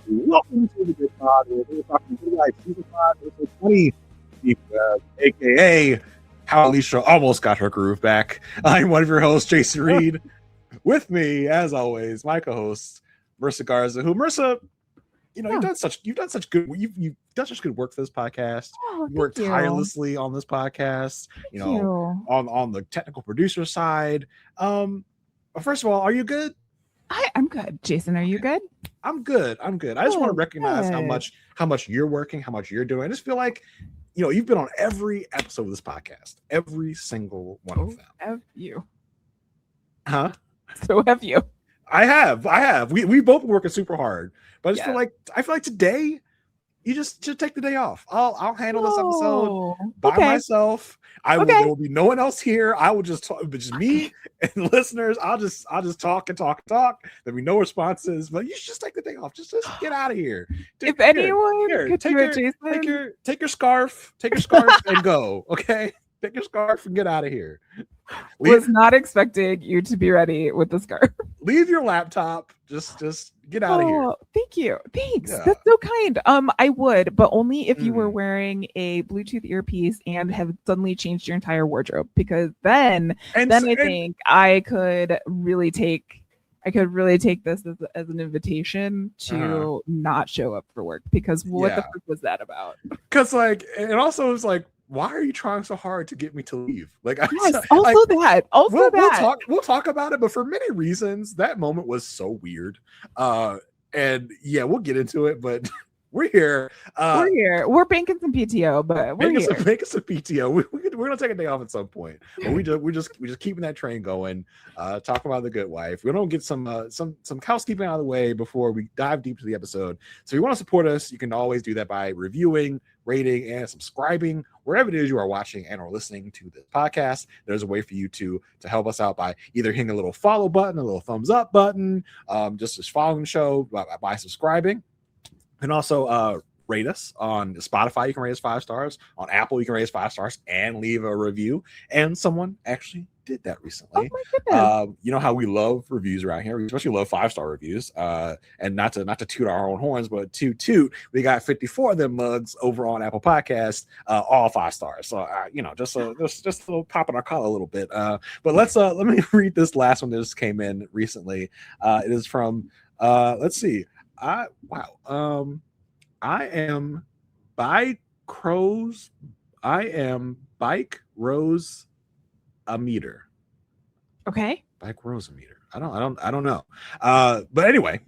Welcome to the Good Pod. We're talking Good Life Season 5, episode 20, aka How Alicia Almost Got Her Groove Back. I'm one of your hosts, Jason Reed. With me, as always, my co-host, Marissa Garza. Who, Marissa, you've done such good work for this podcast. You worked tirelessly on this podcast. On the technical producer side. First of all, are you good? I'm good. Jason, are you good? I'm good. I just want to recognize how much you're working, how much you're doing. I just feel like, you've been on every episode of this podcast, every single one of them. Have you? Huh? So have you? I have. We both been working super hard, but I just feel like today you just should take the day off. I'll handle this episode by myself. There will be no one else here. I will just talk, but just me and listeners. I'll just talk and talk. There'll be no responses, but you should just take the day off. Just get out of here. Take your scarf and go. Okay, take your scarf and get out of here. Was not expecting you to be ready with the scarf. Leave your laptop. Just get out of here. Thank you. Thanks. Yeah. That's so kind. I would, but only if you were wearing a Bluetooth earpiece and have suddenly changed your entire wardrobe, because then I think I could really take this as an invitation to not show up for work, because what the fuck was that about? Because it also is like, why are you trying so hard to get me to leave? We'll talk about it, but for many reasons, that moment was so weird. And we'll get into it, but we're here. We're banking some PTO, but we're banking some PTO. We're gonna take a day off at some point. But we're just keeping that train going. Talk about the good wife. We're gonna get some housekeeping out of the way before we dive deep to the episode. So if you want to support us, you can always do that by reviewing, rating, and subscribing wherever it is you are watching and or listening to this podcast. There's a way for you to help us out by either hitting a little follow button, a little thumbs up button, just following the show by subscribing. And also rate us on Spotify. You can rate us 5 stars. On Apple, you can rate us 5 stars and leave a review. And someone actually did that recently. Oh my goodness. You know how we love reviews around here. We especially love 5-star reviews. And not to toot our own horns, but toot. We got 54 of them mugs over on Apple Podcasts, all 5 stars. So just a little pop in our collar a little bit. But let me read this last one that just came in recently. It is from let's see. I am Bike Rose a meter. Okay. Bike Rose a meter. I don't know. But anyway,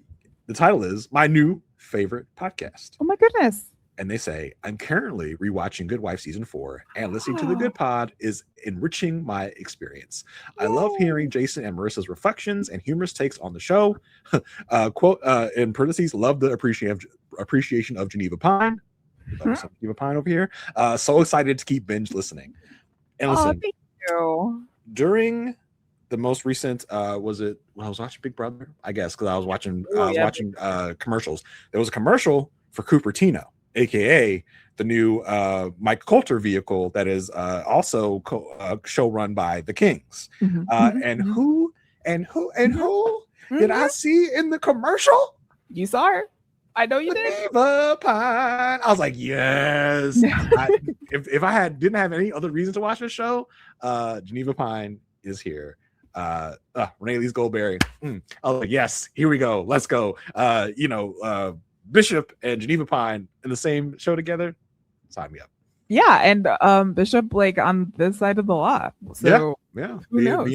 the title is My New Favorite Podcast. Oh my goodness. And they say, I'm currently rewatching Good Wife Season 4, and listening to the Good Pod is enriching my experience. I love hearing Jason and Marissa's reflections and humorous takes on the show. Quote, in parentheses, love the appreciation of Geneva Pine. Geneva Pine over here. So excited to keep binge listening. And listen, thank you. During the most recent, I was watching Big Brother, I guess, because I was watching commercials. There was a commercial for Cupertino, aka the new Mike Coulter vehicle that is also show run by the Kings. And who did I see in the commercial? You saw her. I know you did. Geneva Pine. I was like, yes. If I didn't have any other reason to watch this show, Geneva Pine is here. Renee Lee's Goldberry. I was like, yes, here we go. Let's go. Bishop and Geneva Pine in the same show together. Sign me up. Yeah, and Bishop on this side of the law. So who knows?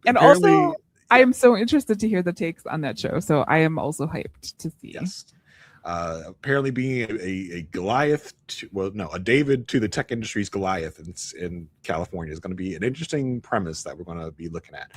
And also, I am so interested to hear the takes on that show. So I am also hyped to see. Yes. Apparently being a Goliath, a David to the tech industry's Goliath in California is going to be an interesting premise that we're going to be looking at.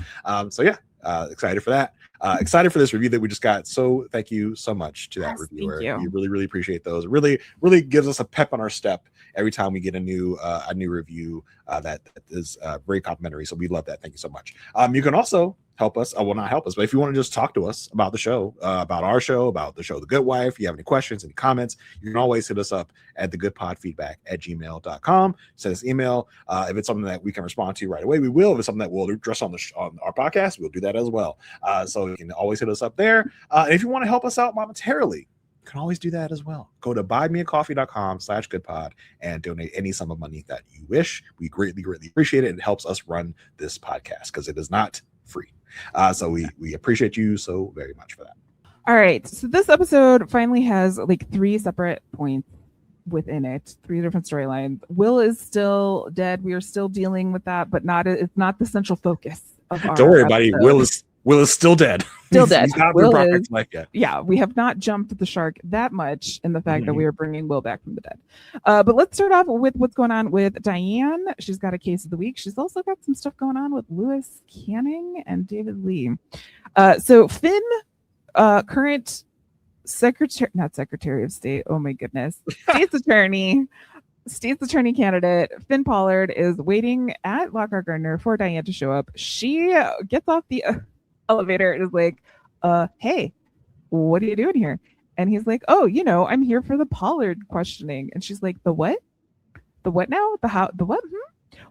Excited for that. Excited for this review that we just got. So thank you so much to that reviewer. We really, really appreciate those. Really, really gives us a pep on our step every time we get a new review that is very complimentary. So we love that. Thank you so much. You can also help us. Not help us, but if you want to just talk to us about the show, about our show, about the show The Good Wife, if you have any questions, any comments, you can always hit us up at thegoodpodfeedback@gmail.com. Send us email. If it's something that we can respond to right away, we will. If it's something that we'll address on our podcast, we'll do that as well. So you can always hit us up there. And if you want to help us out monetarily, you can always do that as well. Go to buymeacoffee.com/goodpod and donate any sum of money that you wish. We greatly, greatly appreciate it. It helps us run this podcast because it is not free. So we appreciate you so very much for that. All right. So this episode finally has like 3 separate points within it, 3 different storylines. Will is still dead. We are still dealing with that, but it's not the central focus of our Don't worry, buddy. Will is still dead. Still dead. He's not Will been life yet. Yeah, we have not jumped the shark that much in the fact that we are bringing Will back from the dead. But let's start off with what's going on with Diane. She's got a case of the week. She's also got some stuff going on with Lewis Canning and David Lee. So Finn, current not Secretary of State, oh my goodness, state's attorney candidate Finn Pollard is waiting at Lockhart Gardner for Diane to show up. She gets off the elevator and is like, hey, what are you doing here? And he's like, oh, I'm here for the Pollard questioning. And she's like, the what? The what now? The how? The what?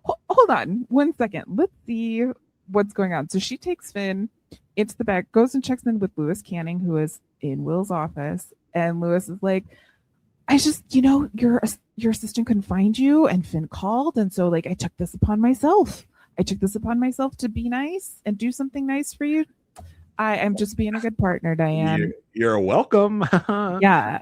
Hold on 1 second. Let's see what's going on. So she takes Finn into the back, goes and checks in with Lewis Canning, who is in Will's office. And Lewis is like, I just, your assistant couldn't find you, and Finn called. And so I took this upon myself. To be nice and do something nice for you. I am just being a good partner, Diane. You're welcome. Yeah.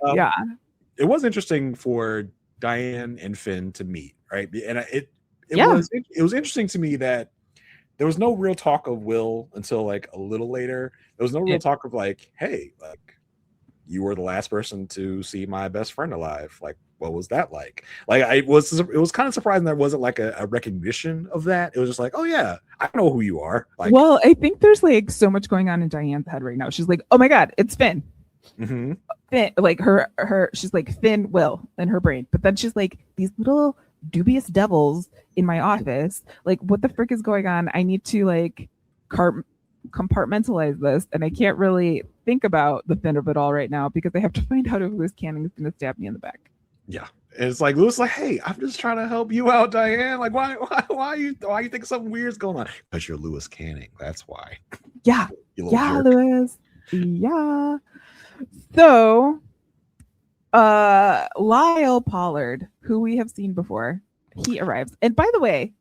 It was interesting for Diane and Finn to meet, right? And it was interesting to me that there was no real talk of Will until a little later. There was no real talk of hey, you were the last person to see my best friend alive. What was that like? It was kind of surprising there wasn't a recognition of that. It was just oh yeah, I know who you are. Well, I think there's so much going on in Diane's head right now. She's like, oh my God, it's Finn. Mm-hmm. Finn, she's like Finn, Will in her brain. But then she's like, these little dubious devils in my office. What the frick is going on? I need to compartmentalize this, and I can't really think about the Finn of it all right now because I have to find out if Lewis Canning is going to stab me in the back. Yeah, and it's Lewis hey, I'm just trying to help you out, Diane. Why you think something weird's going on? Because you're Lewis Canning. That's why. Yeah, yeah, Lewis. Yeah. So, Lyle Pollard, who we have seen before, he arrives. And by the way,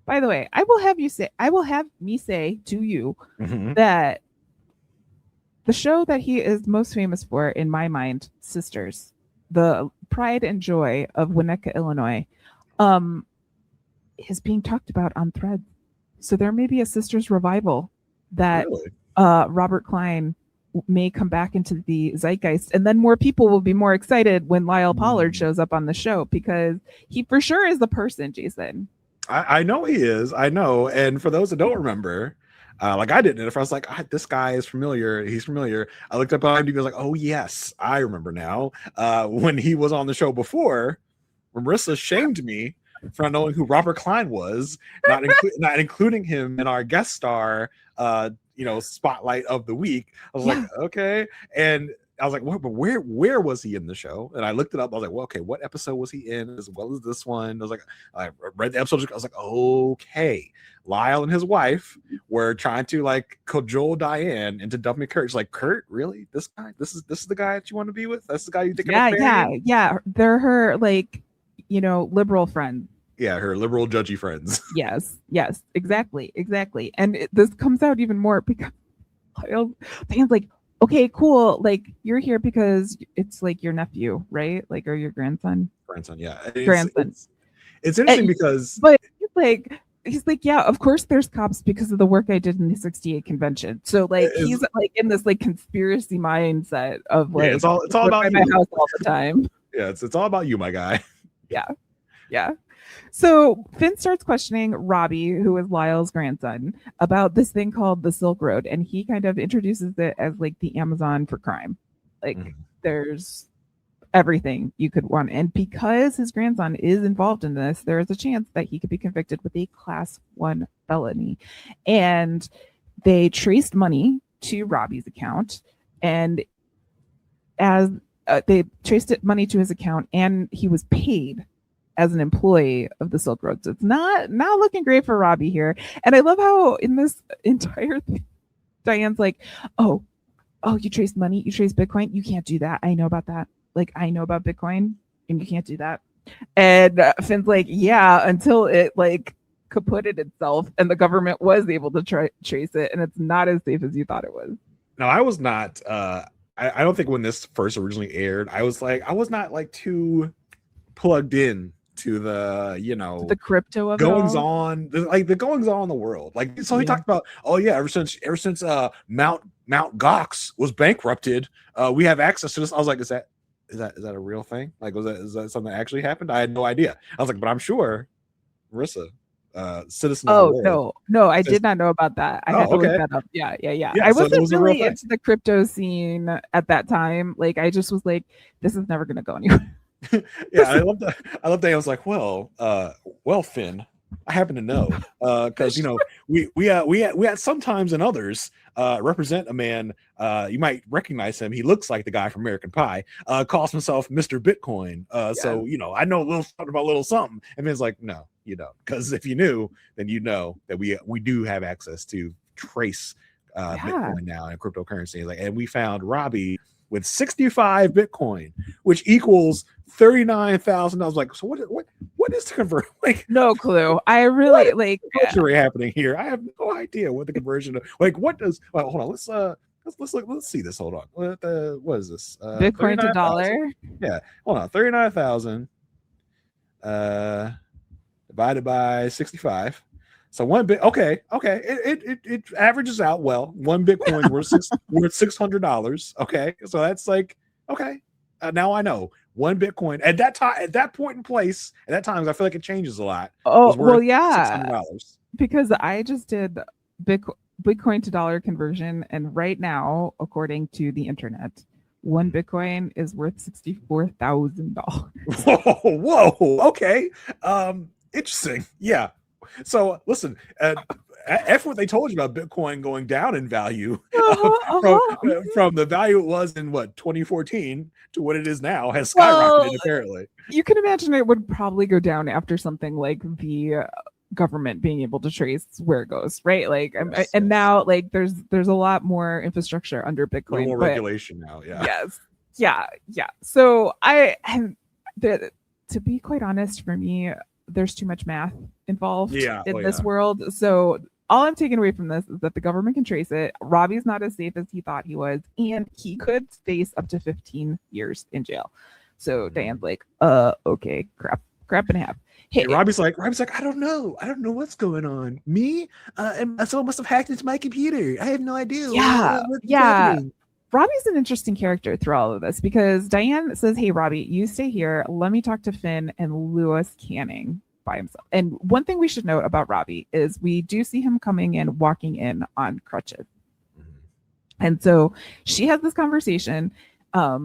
I will have me say to you that the show that he is most famous for, in my mind, Sisters, the pride and joy of Winnetka, Illinois, is being talked about on Threads. So there may be a Sisters revival that Robert Klein may come back into the zeitgeist, and then more people will be more excited when Lyle Pollard shows up on the show, because he for sure is the person, Jason. I know he is. I know. And for those that don't remember, I didn't. If I was this guy is familiar. He's familiar. I looked up on IMDb. I was oh yes, I remember now. When he was on the show before, Marissa shamed me for not knowing who Robert Klein was, not including him in our guest star, spotlight of the week. I was okay. And I was what, but where was he in the show? And I looked it up. I was well, okay, what episode was he in as well as this one? I was I read the episode. I was okay. Lyle and his wife were trying to cajole Diane into dumping Kurt. She's Kurt, really? This guy? This is the guy that you want to be with? That's the guy you think? Yeah. They're her liberal friends. Yeah, her liberal judgy friends. Yes, exactly. And this comes out even more because Diane's okay, cool. You're here because it's your nephew, right? Or your grandson. Grandson, yeah. It's interesting because, but he's yeah, of course there's cops because of the work I did in the 68 convention. So he's in this conspiracy mindset of it's all about my house all the time. Yeah, it's all about you, my guy. Yeah. So Finn starts questioning Robbie, who is Lyle's grandson, about this thing called the Silk Road, and he kind of introduces it as the Amazon for crime. There's everything you could want, and because his grandson is involved in this, there is a chance that he could be convicted with a Class 1 felony. And they traced money to Robbie's account, and as they traced money to his account, and he was paid as an employee of the Silk Road. So it's not looking great for Robbie here. And I love how in this entire thing, Diane's oh, oh, you trace money, you trace Bitcoin, you can't do that. I know about that. Like, I know about Bitcoin, and you can't do that. And Finn's like, yeah, until it like kaputted itself, and the government was able to trace it, and it's not as safe as you thought it was. No, I was not. I don't think when this first originally aired, I was not like too plugged in to the the crypto of goings on, the goings on in the world. Like, so he talked about, oh yeah, ever since Mount Gox was bankrupted, we have access to this. I was like, is that a real thing? Like, is that something that actually happened? I had no idea. I was like, but I'm sure Marissa, citizen of the world. No, I did not know about that. I had to look that up. Yeah. I wasn't really into the crypto scene at that time. Like, I just was like, this is never gonna go anywhere. Yeah, I love that. I was like, well, Finn, I happen to know, because we had sometimes and others represent a man. You might recognize him. He looks like the guy from American Pie. Calls himself Mr. Bitcoin. So I know a little something about a little something. And Finn's like, no, you don't, because if you knew, then you know that we do have access to trace Bitcoin now and cryptocurrency. Like, and we found Robbie with 65 Bitcoin, which equals $39,000. I was like, so what is the conversion? Like, no clue. I really like what's happening here. I have no idea what the conversion of, like, what does, well, hold on, let's look, let's see this. Hold on. What is this? Bitcoin to dollar? Yeah. Hold on. 39,000 divided by 65. So one bit, okay, it averages out well. One Bitcoin worth $600. Okay, so that's like, okay, now I know one Bitcoin at that time, at that point in place, at that time, I feel like it changes a lot. Oh well, yeah, $600. Because I just did Bitcoin to dollar conversion, and right now, according to the internet, one Bitcoin is worth $64,000. Whoa, okay, interesting, yeah. So listen, after what they told you about Bitcoin going down in value from the value it was in 2014 to what it is now has skyrocketed, apparently. You can imagine it would probably go down after something like the government being able to trace where it goes, right? Like, yes. Now like there's a lot more infrastructure under Bitcoin, more regulation now. Yeah. Yes. Yeah. So to be quite honest, for me, there's too much math involved in this world. So all I'm taking away from this is that the government can trace it. Robbie's not as safe as he thought he was, and he could face up to 15 years in jail. So Diane's like, okay, crap and a half. Hey, Robbie's like, I don't know what's going on. Me, and someone must have hacked into my computer. I have no idea. What's happening. Robbie's an interesting character through all of this, because Diane says, hey, Robbie, you stay here. Let me talk to Finn and Lewis Canning by himself. And one thing we should note about Robbie is we do see him walking in on crutches. Mm-hmm. And so she has this conversation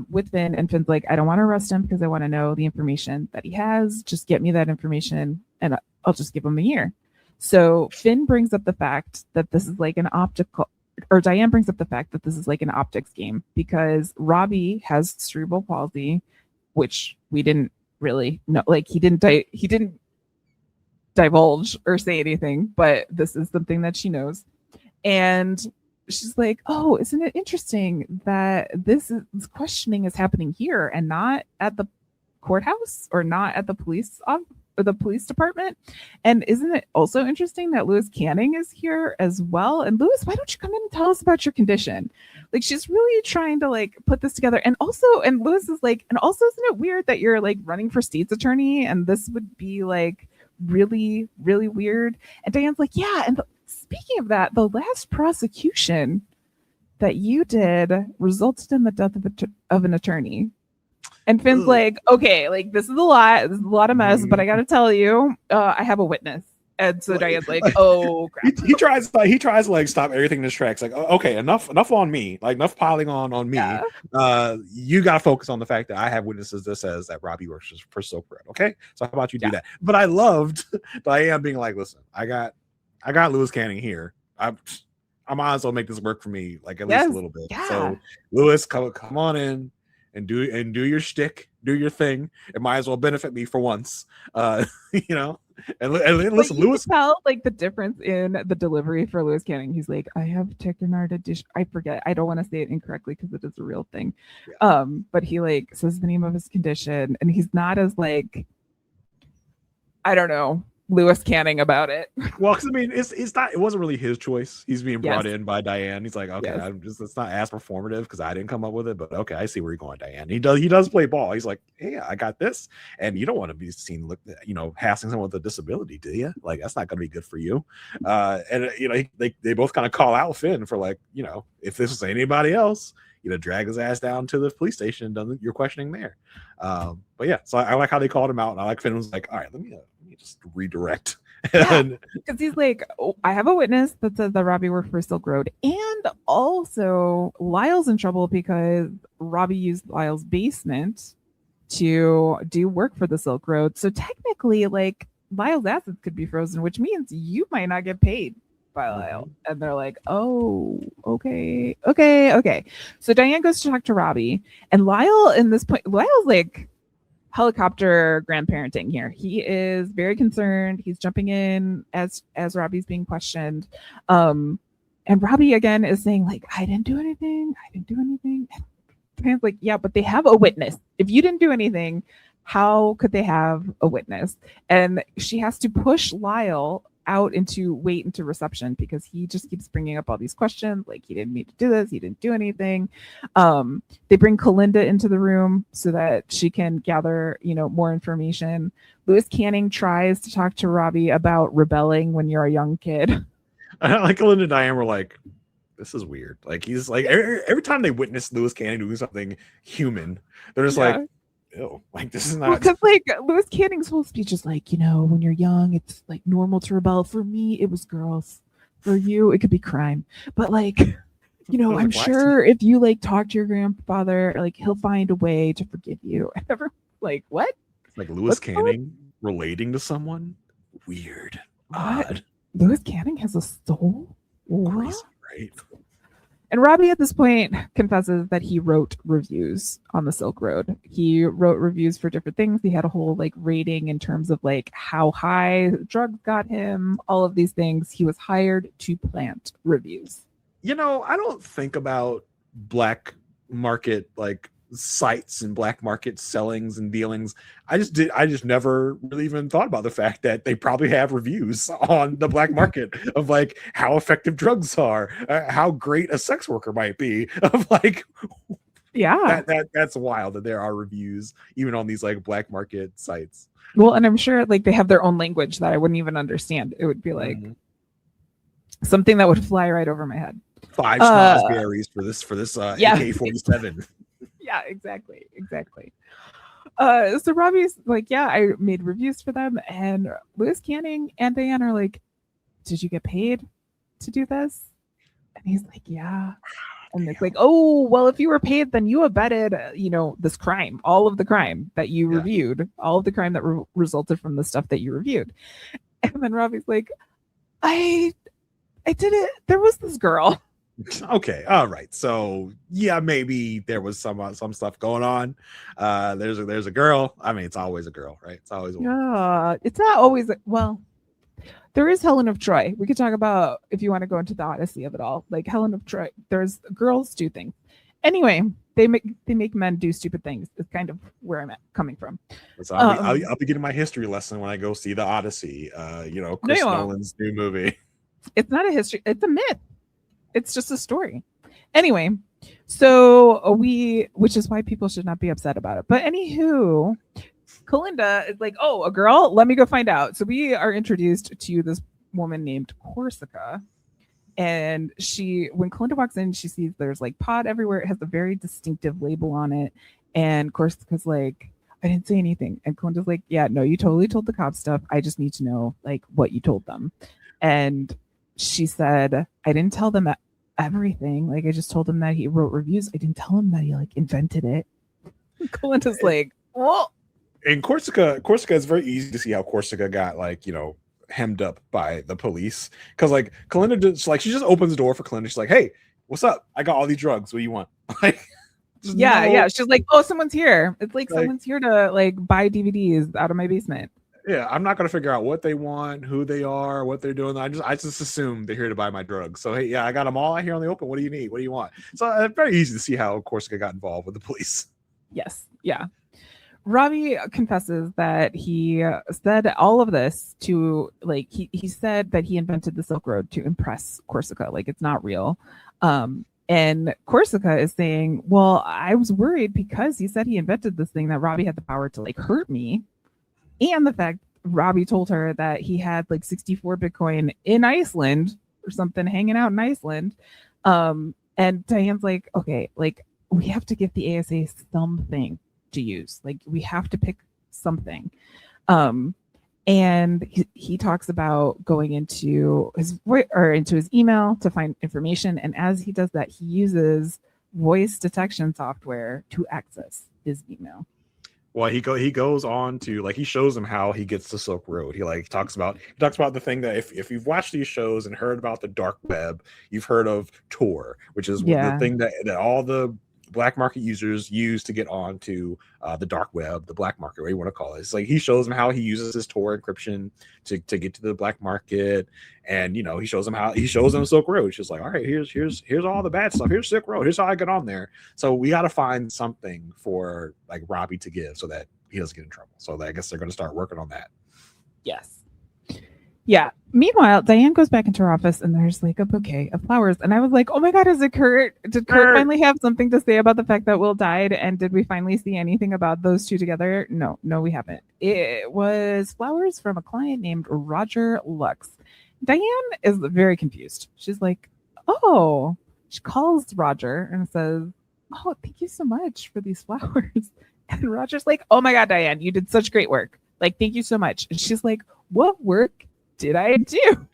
with Finn, and Finn's like, I don't want to arrest him because I want to know the information that he has. Just get me that information and I'll just give him a year. So Finn brings up the fact that this is like Diane brings up the fact that this is like an optics game, because Robbie has cerebral palsy, which we didn't really know. Like, he didn't divulge or say anything, but this is something that she knows. And she's like, oh, isn't it interesting that this questioning is happening here and not at the courthouse or not at the police or the police department? And isn't it also interesting that Lewis Canning is here as well? And Lewis, why don't you come in and tell us about your condition? Like, she's really trying to like put this together. And Lewis is like, and also, isn't it weird that you're like running for state's attorney and this would be like really, really weird? And Diane's like, yeah. And speaking of that, the last prosecution that you did resulted in the death of an attorney. And Finn's like, okay, like this is a lot of mess, but I got to tell you, I have a witness. And so Diane's like, oh, crap. He tries to like stop everything in his tracks. Like, okay, enough on me, like enough piling on me. Yeah. You got to focus on the fact that I have witnesses that says that Robbie works for Silk Road. Okay, so how about you do that? But I loved Diane being like, listen, I got Lewis Canning here. I might as well make this work for me, like at least a little bit. Yeah. So Lewis, come on in and do your shtick, do your thing. It might as well benefit me for once. You know. And listen, Lewis, felt like the difference in the delivery for Lewis Canning. He's like, I have tachycardia. I forget. I don't want to say it incorrectly because it is a real thing. Yeah. But he like says the name of his condition, and he's not as like, I don't know, Lewis Canning about it. Well, because I mean, it's not. It wasn't really his choice. He's being brought in by Diane. He's like, okay, it's not as performative because I didn't come up with it, but okay, I see where you're going, Diane. He does play ball. He's like, hey, I got this, and you don't want to be seen harassing someone with a disability, do you? Like that's not going to be good for you. And they both kind of call out Finn for like, if this was anybody else, drag his ass down to the police station and done your questioning there. But yeah, so I like how they called him out, and I like Finn was like, all right, let me just redirect. Because he's like, I have a witness that says that Robbie worked for Silk Road, and also Lyle's in trouble because Robbie used Lyle's basement to do work for the Silk Road. So technically, like Lyle's assets could be frozen, which means you might not get paid by Lyle. And they're like, oh, okay. So Diane goes to talk to Robbie, and Lyle in this point, Lyle's like helicopter grandparenting here. He is very concerned. He's jumping in as Robbie's being questioned. And Robbie again is saying like, I didn't do anything. And Diane's like, yeah, but they have a witness. If you didn't do anything, how could they have a witness? And she has to push Lyle out into reception because he just keeps bringing up all these questions like he didn't mean to do this, he didn't do anything. They bring Kalinda into the room so that she can gather more information. Lewis Canning tries to talk to Robbie about rebelling when you're a young kid. I like Kalinda and Diane were like, this is weird. Like he's like every time they witness Lewis Canning doing something human, they're just like, ew, like this is not because like Lewis Canning's whole speech is like, when you're young, it's like normal to rebel. For me, it was girls. For you, it could be crime. But like, I'm sure if you like talk to your grandfather, like he'll find a way to forgive you. And everyone's like, what? Like Lewis Canning relating to someone? Weird. Odd. Lewis Canning has a soul? Crazy, right? And Robbie at this point confesses that he wrote reviews on the Silk Road. He wrote reviews for different things. He had a whole like rating in terms of like how high drugs got him, all of these things. He was hired to plant reviews. I don't think about black market like sites and black market sellings and dealings. I just never really even thought about the fact that they probably have reviews on the black market of like how effective drugs are, how great a sex worker might be, of like, that's wild that there are reviews even on these like black market sites. Well, and I'm sure like they have their own language that I wouldn't even understand. It would be like something that would fly right over my head. 5 schnozberries for this AK-47. Yeah, exactly. So Robbie's like, yeah, I made reviews for them, and Lewis Canning and Diane are like, did you get paid to do this? And he's like, yeah. And it's like, oh, well, if you were paid, then you abetted, this crime, all of the crime that you reviewed, all of the crime that resulted from the stuff that you reviewed. And then Robbie's like, I did it. There was this girl. Okay, all right. So yeah, maybe there was some stuff going on. There's a girl. I mean, it's always a girl, right? It's always a woman. Yeah. It's not always. Well, there is Helen of Troy. We could talk about if you want to go into the Odyssey of it all. Like Helen of Troy. There's girls do things. Anyway, they make men do stupid things. It's kind of where I'm coming from. So I'll be getting my history lesson when I go see the Odyssey. Chris Nolan's new movie. It's not a history. It's a myth. It's just a story. Anyway, so which is why people should not be upset about it. But anywho, Kalinda is like, oh, a girl? Let me go find out. So we are introduced to this woman named Corsica. And when Kalinda walks in, she sees there's like pot everywhere. It has a very distinctive label on it. And Corsica's like, I didn't say anything. And Kalinda's like, yeah, no, you totally told the cops stuff. I just need to know like what you told them. And she said, I didn't tell them everything. Like I just told him that he wrote reviews. I didn't tell him that he like invented it. Kalinda's like, well, in Corsica is very easy to see how Corsica got like, hemmed up by the police. Cause like Kalinda she just opens the door for Kalinda. She's like, hey, what's up? I got all these drugs. What do you want? Like Yeah. She's like, oh, someone's here. It's like someone's here to like buy DVDs out of my basement. Yeah, I'm not gonna figure out what they want, who they are, what they're doing. I just assume they're here to buy my drugs. So hey, yeah, I got them all out here on the open. What do you need? What do you want? So it's very easy to see how Corsica got involved with the police. Yes. Yeah. Robbie confesses that he said all of this to like he said that he invented the Silk Road to impress Corsica. Like it's not real. And Corsica is saying, well, I was worried because he said he invented this thing that Robbie had the power to like hurt me. And the fact Robbie told her that he had like 64 Bitcoin in Iceland or something hanging out in Iceland. And Diane's like, okay, like we have to give the ASA something to use. Like we have to pick something. And he talks about going into his email to find information. And as he does that, he uses voice detection software to access his email. Well, he goes on to like he shows him how he gets to Silk Road. He talks about the thing that if you've watched these shows and heard about the dark web, you've heard of Tor, which is the thing that all the black market users use to get onto the dark web, the black market, what you want to call it. It's like he shows them how he uses his Tor encryption to get to the black market, and he shows them Silk Road. It's just like, all right, here's all the bad stuff. Here's Silk Road. Here's how I get on there. So we got to find something for like Robbie to give so that he doesn't get in trouble. So I guess they're going to start working on that. Yes. Yeah. Meanwhile, Diane goes back into her office and there's like a bouquet of flowers. And I was like, oh my God, is it Kurt? Did Kurt finally have something to say about the fact that Will died? And did we finally see anything about those two together? No, we haven't. It was flowers from a client named Roger Lux. Diane is very confused. She's like, oh, she calls Roger and says, oh, thank you so much for these flowers. And Roger's like, oh my God, Diane, you did such great work. Like, thank you so much. And she's like, what work did I do?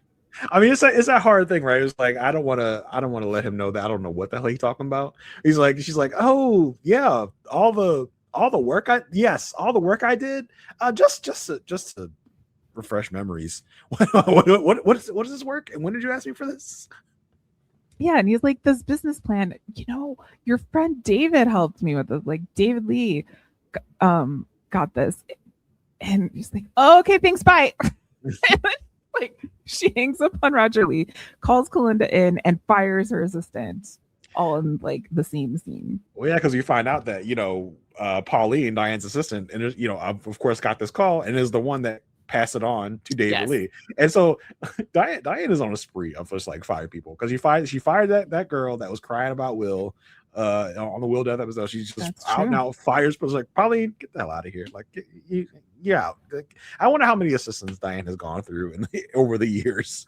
I mean, it's that hard thing, right? It's like I don't want to let him know that I don't know what the hell he's talking about. She's like, oh yeah, all the work I did, just to refresh memories. What is this work? And when did you ask me for this? Yeah, and he's like, this business plan, your friend David helped me with this. Like David Lee got this. And he's like, oh, okay, thanks, bye. Like she hangs up on Roger Lee, calls Kalinda in, and fires her assistant, all in like the same scene. Well, yeah, because you find out that Pauline, Diane's assistant, and of course got this call and is the one that passed it on to David Lee. And so Diane is on a spree of just like fire people because she fired that girl that was crying about Will on the Will death episode. She's just out and out fires, but it's like, Pauline, get the hell out of here. Like, yeah, I wonder how many assistants Diane has gone through over the years.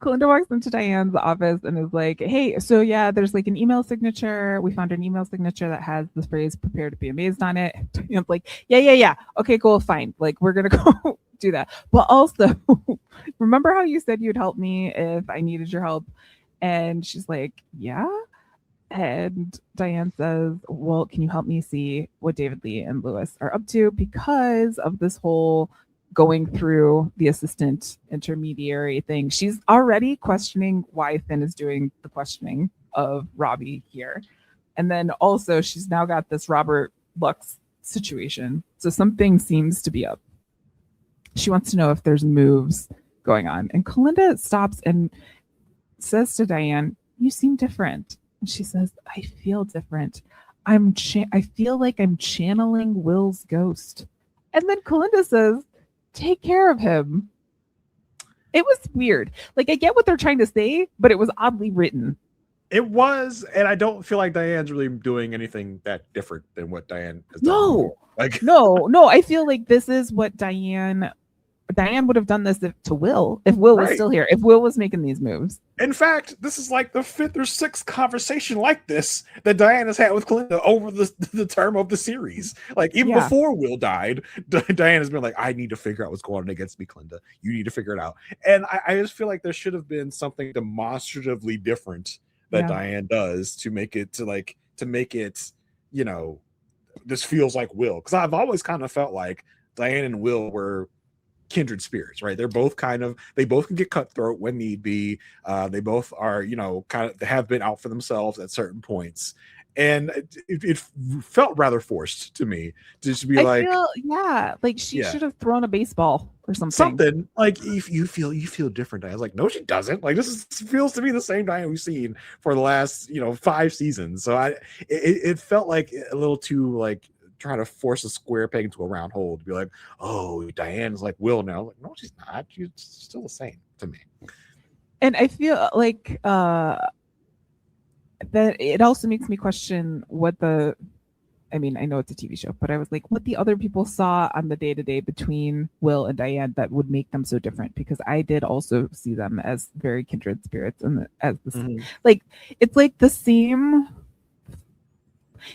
Kalinda walks into Diane's office and is like, hey, so yeah, there's like an email signature. We found an email signature that has the phrase prepare to be amazed on it. Diane's like, yeah. Okay, cool, fine. Like, we're going to go do that. But also, remember how you said you'd help me if I needed your help? And she's like, yeah. And Diane says, well, can you help me see what David Lee and Lewis are up to? Because of this whole going through the assistant intermediary thing. She's already questioning why Finn is doing the questioning of Robbie here. And then also she's now got this Robert Lux situation. So something seems to be up. She wants to know if there's moves going on. And Kalinda stops and says to Diane, you seem different. And she says, I feel different. I feel like I'm channeling Will's ghost. And then Kalinda says, take care of him. It was weird. Like, I get what they're trying to say, but it was oddly written. It was, and I don't feel like Diane's really doing anything that different than what Diane has done before. Like, no. I feel like this is what Diane would have done this to Will if Will was still here, if Will was making these moves. In fact, this is like the 5th or 6th conversation like this that Diane has had with Kalinda over the term of the series. Like, even before Will died, Diane has been like, I need to figure out what's going on against me, Kalinda. You need to figure it out. And I just feel like there should have been something demonstratively different that Diane does to make it, this feels like Will. Because I've always kind of felt like Diane and Will were kindred spirits, right? They're both they both can get cutthroat when need be. They both are, kind of have been out for themselves at certain points. and it felt rather forced to me to just be like she should have thrown a baseball or something. Something like if you feel different. I was like, no, she doesn't. Like this feels to me the same Diane we've seen for the last 5 seasons. So it felt like a little too like trying to force a square peg into a round hole to be like, oh, Diane's like Will now. Like, no, she's not. She's still the same to me. And I feel like that it also makes me question what I know it's a TV show, but I was like, what the other people saw on the day-to-day between Will and Diane that would make them so different, because I did also see them as very kindred spirits, and as the like it's like the same.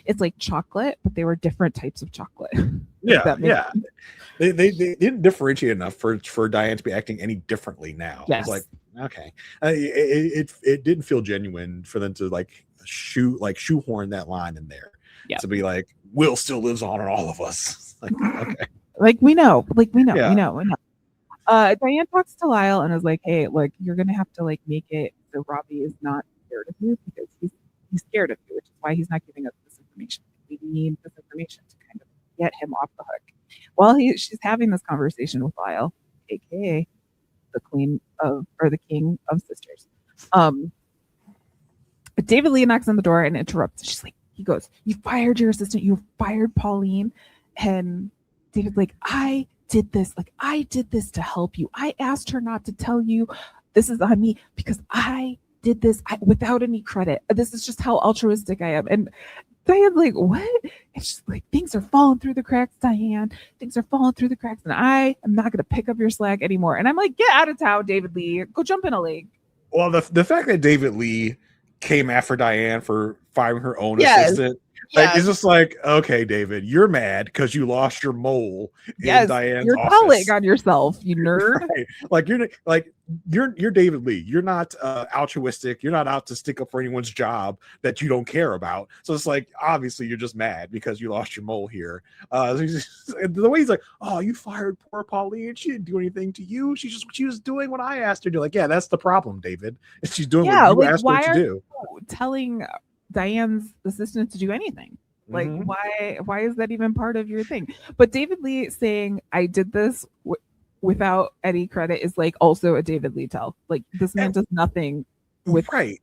It's like chocolate, but they were different types of chocolate. Yeah. They didn't differentiate enough for Diane to be acting any differently now. Yes. It's like, okay, it didn't feel genuine for them to shoehorn that line in there. Yeah. To be like, Will still lives on in all of us. Like, okay. we know. Diane talks to Lyle and is like, hey, like, you're gonna have to like make it so Robbie is not scared of you, because he's scared of you, which is why he's not giving us this information. We need this information to kind of get him off the hook. While she's having this conversation with Lyle, aka the king of sisters. David Lee knocks on the door and interrupts. He goes, you fired your assistant, you fired Pauline. And David's like, I did this to help you. I asked her not to tell you. This is on me because I did this without any credit. This is just how altruistic I am. And Diane's like, what? And she's like, things are falling through the cracks, Diane. Things are falling through the cracks, and I am not going to pick up your slack anymore. And I'm like, get out of town, David Lee. Go jump in a lake. Well, the fact that David Lee came after Diane for firing her own assistant, like, it's just like, okay, David, you're mad because you lost your mole in Diane's you're office. telling on yourself, you nerd. Right. Like you're David Lee. You're not altruistic. You're not out to stick up for anyone's job that you don't care about. So it's like, obviously you're just mad because you lost your mole here. The way he's like, oh, you fired poor Pauline. She didn't do anything to you. She was doing what I asked her to do. Like, yeah, that's the problem, David. She's doing what you asked her to do. Telling Diane's assistant to do anything. Like, why is that even part of your thing? But David Lee saying I did this without any credit is like also a David Lee tell. Like, this man does nothing without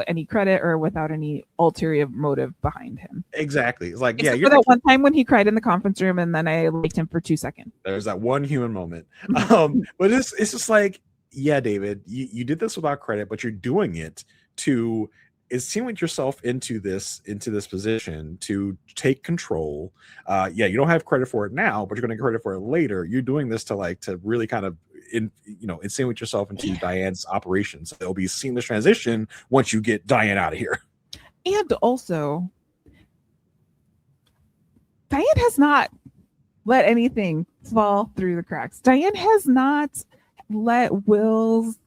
any credit or without any ulterior motive behind him. Exactly. It's like, except for that one time when he cried in the conference room and then I liked him for 2 seconds. There's that one human moment. But it's just like, yeah, David, you did this without credit, but you're doing it to insinuate yourself into this position to take control. You don't have credit for it now, but you're going to get credit for it later. You're doing this to really kind of insinuate yourself into Diane's operations. There'll be a seamless transition once you get Diane out of here. And also, Diane has not let anything fall through the cracks. Diane has not let Will's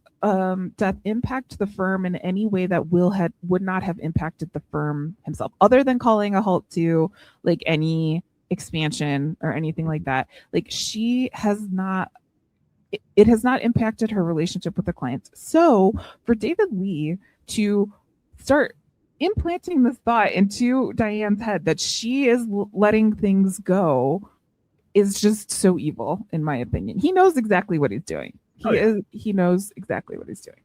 death impact the firm in any way that Will would not have impacted the firm himself, other than calling a halt to like any expansion or anything like that. Like, she has not, it has not impacted her relationship with the clients. So for David Lee to start implanting this thought into Diane's head that she is letting things go is just so evil, in my opinion. He knows exactly what he's doing. He knows exactly what he's doing.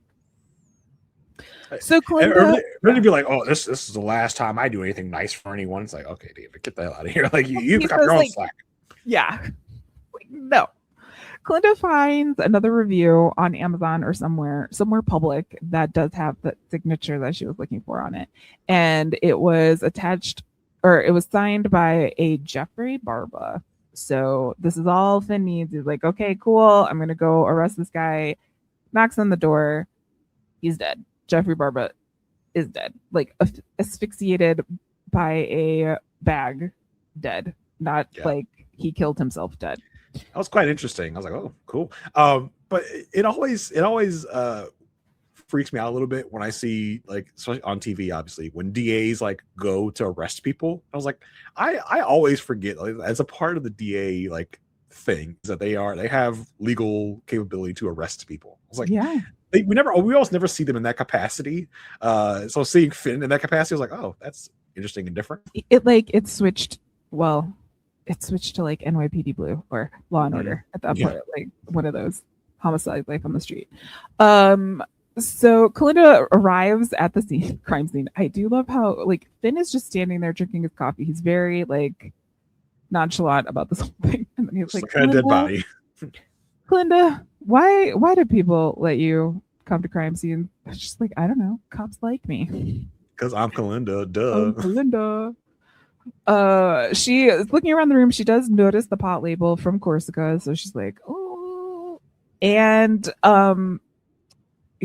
So Clinda really be like, oh, this is the last time I do anything nice for anyone. It's like, okay, David, get the hell out of here. Like, you've got your own slack. Yeah. Like, no. Clinda finds another review on Amazon or somewhere public that does have the signature that she was looking for on it. And it was attached, or it was signed by a Jeffrey Barba. So this is all Finn needs. He's like, okay, cool. I'm going to go arrest this guy. Knocks on the door. He's dead. Jeffrey Barba is dead. Like, asphyxiated by a bag, dead. Not like he killed himself, dead. That was quite interesting. I was like, oh, cool. But it always freaks me out a little bit when I see, like, especially on TV, obviously, when DAs like go to arrest people. I was like, I always forget, like, as a part of the DA like thing, that they have legal capability to arrest people. I was like, we almost never see them in that capacity. So seeing Finn in that capacity, I was like, oh, that's interesting and different. It switched. Well, it switched to like NYPD Blue or Law and Order at that point, like one of those homicide life on the street. So Kalinda arrives at the crime scene. I do love how like Finn is just standing there drinking his coffee. He's very like nonchalant about this whole thing, and then he's like, a dead body. Kalinda, why do people let you come to crime scenes? It's just like, I don't know. Cops like me. Because I'm Kalinda, duh. I'm Kalinda. She is looking around the room. She does notice the pot label from Corsica, so she's like, oh. And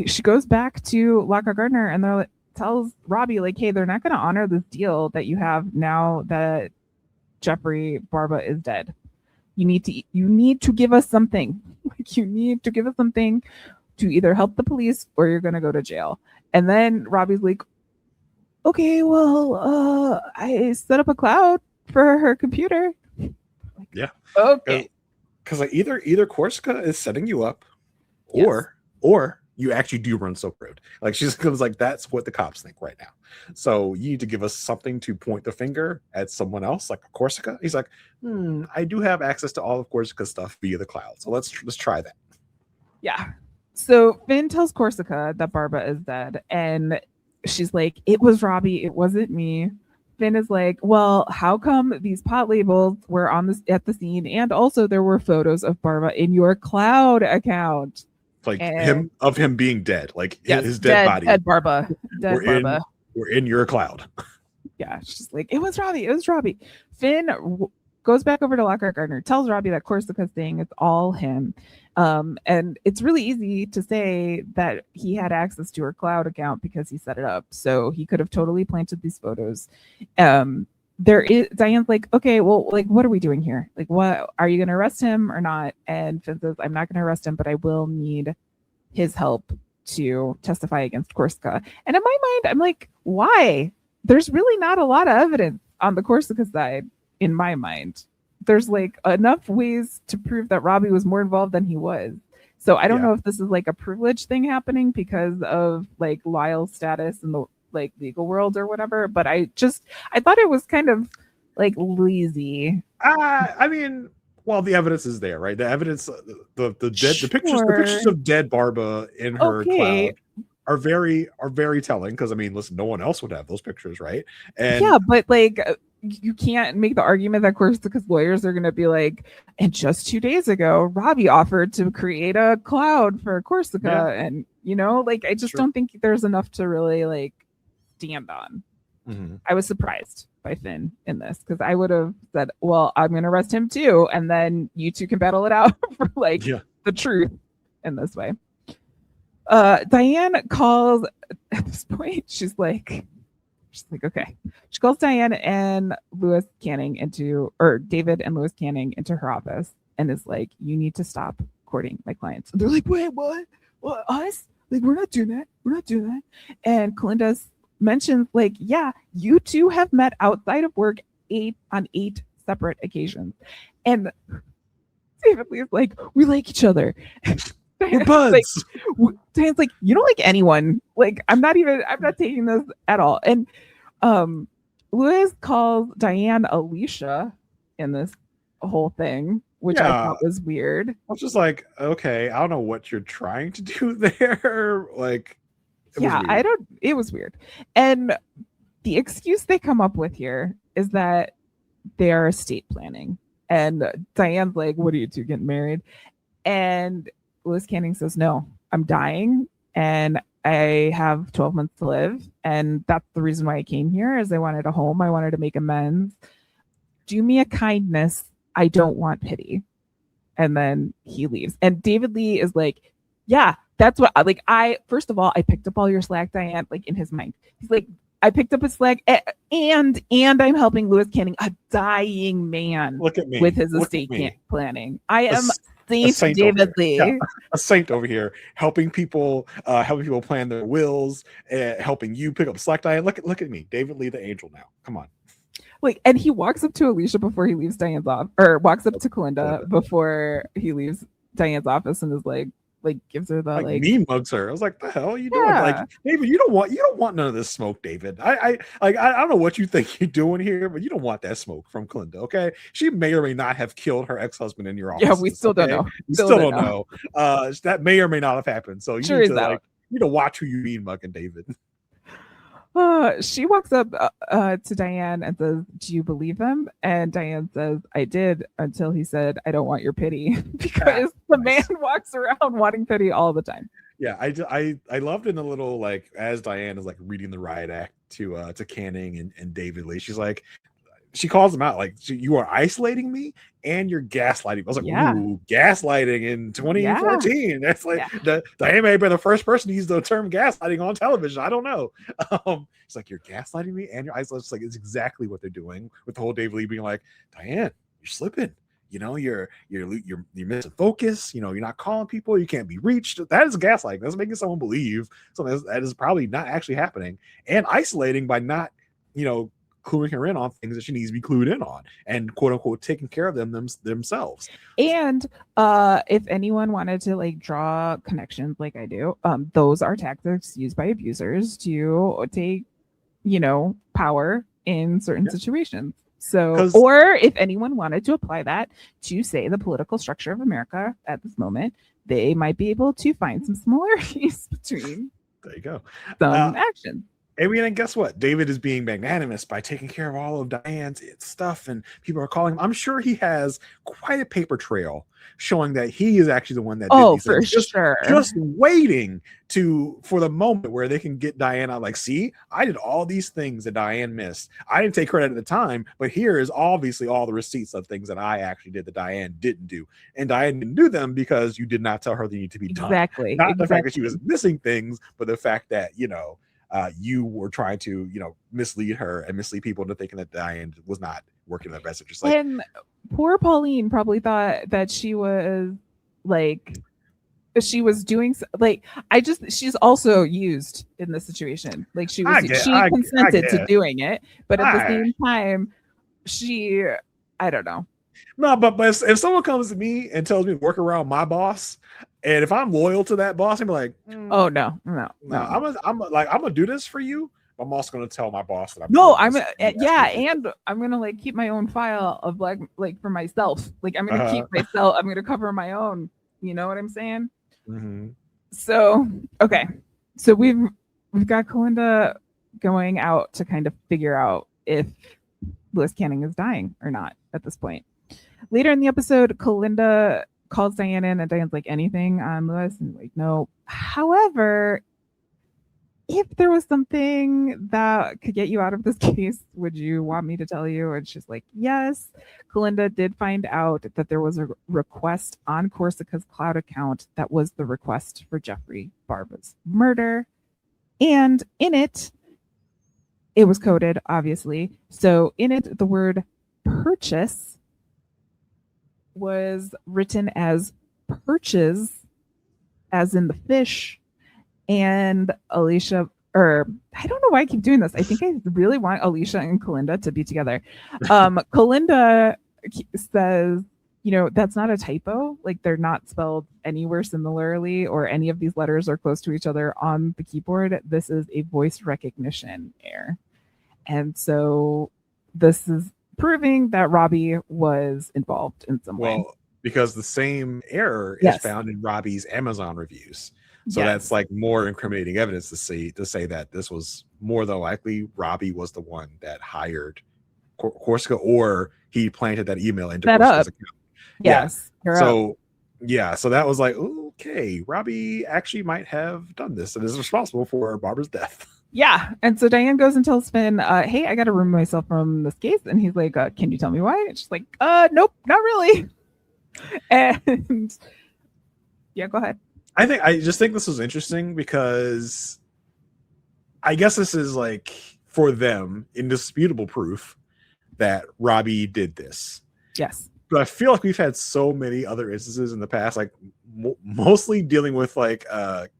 she goes back to Lockhart Gardner and tells Robbie, like, hey, they're not going to honor this deal that you have now that Jeffrey Barba is dead. You need to give us something. Like, you need to give us something to either help the police or you're going to go to jail. And then Robbie's like, okay, well, I set up a cloud for her computer. Like, yeah. Okay. Because like either Corsica is setting you up, or you actually do run Silk Road. Like she's like, that's what the cops think right now. So you need to give us something to point the finger at someone else, like Corsica. He's like, I do have access to all of Corsica's stuff via the cloud. So let's try that. Yeah. So Finn tells Corsica that Barba is dead, and she's like, it was Robbie, it wasn't me. Finn is like, well, how come these pot labels were at the scene, and also there were photos of Barba in your cloud account, like him being dead, like yes, his dead body. Dead Barba. We're in your cloud. Yeah, she's like, it was Robbie. Finn goes back over to Lockhart Gardner, tells Robbie that Corsica's thing is all him. And it's really easy to say that he had access to her cloud account because he set it up. So he could have totally planted these photos. Diane's like, okay, well, like, what are we doing here? Like, what are you going to arrest him or not? And Finn says, I'm not going to arrest him, but I will need his help to testify against Corsica. And in my mind, I'm like, why? There's really not a lot of evidence on the Corsica side in my mind. There's like enough ways to prove that Robbie was more involved than he was. So I don't know if this is like a privilege thing happening because of like Lyle's status in the like legal world or whatever. But I thought it was kind of like lazy. I mean, well, the evidence is there, right? The evidence, the pictures of dead Barba in her cloud are very telling. Because I mean, listen, no one else would have those pictures, right? And yeah, but like, you can't make the argument that Corsica's lawyers are going to be like, and just 2 days ago, Robbie offered to create a cloud for Corsica. And, you know, like, I just don't think there's enough to really like stand on. I was surprised by Finn in this because I would have said, well, I'm going to arrest him too. And then you two can battle it out for like the truth in this way. Diane calls at this point. She's like, okay. She calls Diane and Lewis Canning David and Lewis Canning into her office and is like, you need to stop courting my clients. And they're like, wait, what? What, us? Like, we're not doing that. And Kalinda mentions like, yeah, you two have met outside of work 8 separate occasions. And David Lee is like, we like each other. We're buds. Diane's like, you don't like anyone. Like, I'm not taking this at all. And Lewis calls Diane Alicia in this whole thing, which I thought was weird. I was just like, okay, I don't know what you're trying to do there. Like, it was weird. And the excuse they come up with here is that they are estate planning. And Diane's like, what are you two getting married? And Lewis Canning says, no, I'm dying and I have 12 months to live. And that's the reason why I came here is I wanted a home. I wanted to make amends. Do me a kindness. I don't want pity. And then he leaves. And David Lee is like, yeah, that's what first of all, I picked up all your slack, Diane, like in his mind. He's like, I picked up his slack and I'm helping Lewis Canning, a dying man, look at me with his estate planning. I am Saint David Lee. Yeah, a saint over here helping people plan their wills, helping you pick up slack. Diane, look at me, David Lee, the angel. Now, come on. Like, and he walks up to Alicia before he leaves Diane's off, or walks up to Kalinda before he leaves Diane's office, and is like, like gives her the like mean mugs her. I was like, the hell are you doing? Like, David, you don't want none of this smoke, David. I don't know what you think you're doing here, but you don't want that smoke from Kalinda, okay? She may or may not have killed her ex-husband in your office. Yeah, we still don't know. We still don't know. That may or may not have happened. So you need to watch who you mean mugging, David. She walks up to Diane and says, "Do you believe him?" And Diane says, "I did until he said, I don't want your pity," because the man walks around wanting pity all the time. Yeah, I loved in the little like as Diane is like reading the riot act to Canning and David Lee. She's like, she calls him out like, you are isolating me and you're gaslighting. I was like, ooh, gaslighting in 2014. Yeah. That's like Diane may have been the first person to use the term gaslighting on television. I don't know. It's like, you're gaslighting me and you're isolating. It's like, it's exactly what they're doing with the whole David Lee being like, Diane, you're slipping. You know, you're missing focus. You know, you're not calling people. You can't be reached. That is gaslighting. That's making someone believe something that is probably not actually happening, and isolating by not, cluing her in on things that she needs to be clued in on, and quote unquote taking care of themselves. And if anyone wanted to like draw connections like I do, those are tactics used by abusers to take, power in certain situations. So, or if anyone wanted to apply that to, say, the political structure of America at this moment, they might be able to find some similarities between some actions. And guess what? David is being magnanimous by taking care of all of Diane's stuff, and people are calling him. I'm sure he has quite a paper trail showing that he is actually the one that did these things. Just waiting for the moment where they can get Diane out. Like, see, I did all these things that Diane missed. I didn't take credit at the time, but here is obviously all the receipts of things that I actually did that Diane didn't do. And Diane didn't do them because you did not tell her they need to be done. Not the fact that she was missing things, but the fact that, you were trying to, mislead her and mislead people into thinking that Diane was not working in their best interest. And poor Pauline probably thought that she was doing she's also used in this situation. Like she consented to doing it, but at the same time, I don't know. No, but if someone comes to me and tells me to work around my boss, and if I'm loyal to that boss, I'm like, oh no. I'm gonna do this for you. I'm also gonna tell my boss that and I'm gonna like keep my own file of like for myself. Like I'm gonna keep myself. I'm gonna cover my own. You know what I'm saying? Mm-hmm. So okay, so we've got Kalinda going out to kind of figure out if Lewis Canning is dying or not at this point. Later in the episode, Kalinda calls Diane in, and Diane's like, anything on Lewis? And like, no. However, if there was something that could get you out of this case, would you want me to tell you? And she's like, yes. Kalinda did find out that there was a request on Corsica's cloud account that was the request for Jeffrey Barba's murder. And in it was coded, obviously. So in it, the word purchase was written as purchase, as in the fish. And Alicia, I don't know why I keep doing this. I think I really want Alicia and Kalinda to be together. Kalinda says, that's not a typo. Like, they're not spelled anywhere similarly, or any of these letters are close to each other on the keyboard. This is a voice recognition error. And so this is proving that Robbie was involved in some way. Well, because the same error is found in Robbie's Amazon reviews. So that's like more incriminating evidence to say that this was more than likely Robbie was the one that hired Corsica, or he planted that email into Corsica's account. Yes. So that was like, okay, Robbie actually might have done this and is responsible for Barbara's death. Yeah. And so Diane goes and tells Finn, hey, I got to remove myself from this case. And he's like, can you tell me why? And she's like, nope, not really. And go ahead. I just think this was interesting because I guess this is like, for them, indisputable proof that Robbie did this. Yes. But I feel like we've had so many other instances in the past, like mostly dealing with like